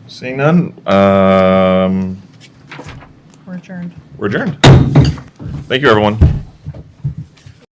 Seeing none, We're adjourned. we're adjourned. Thank you, everyone.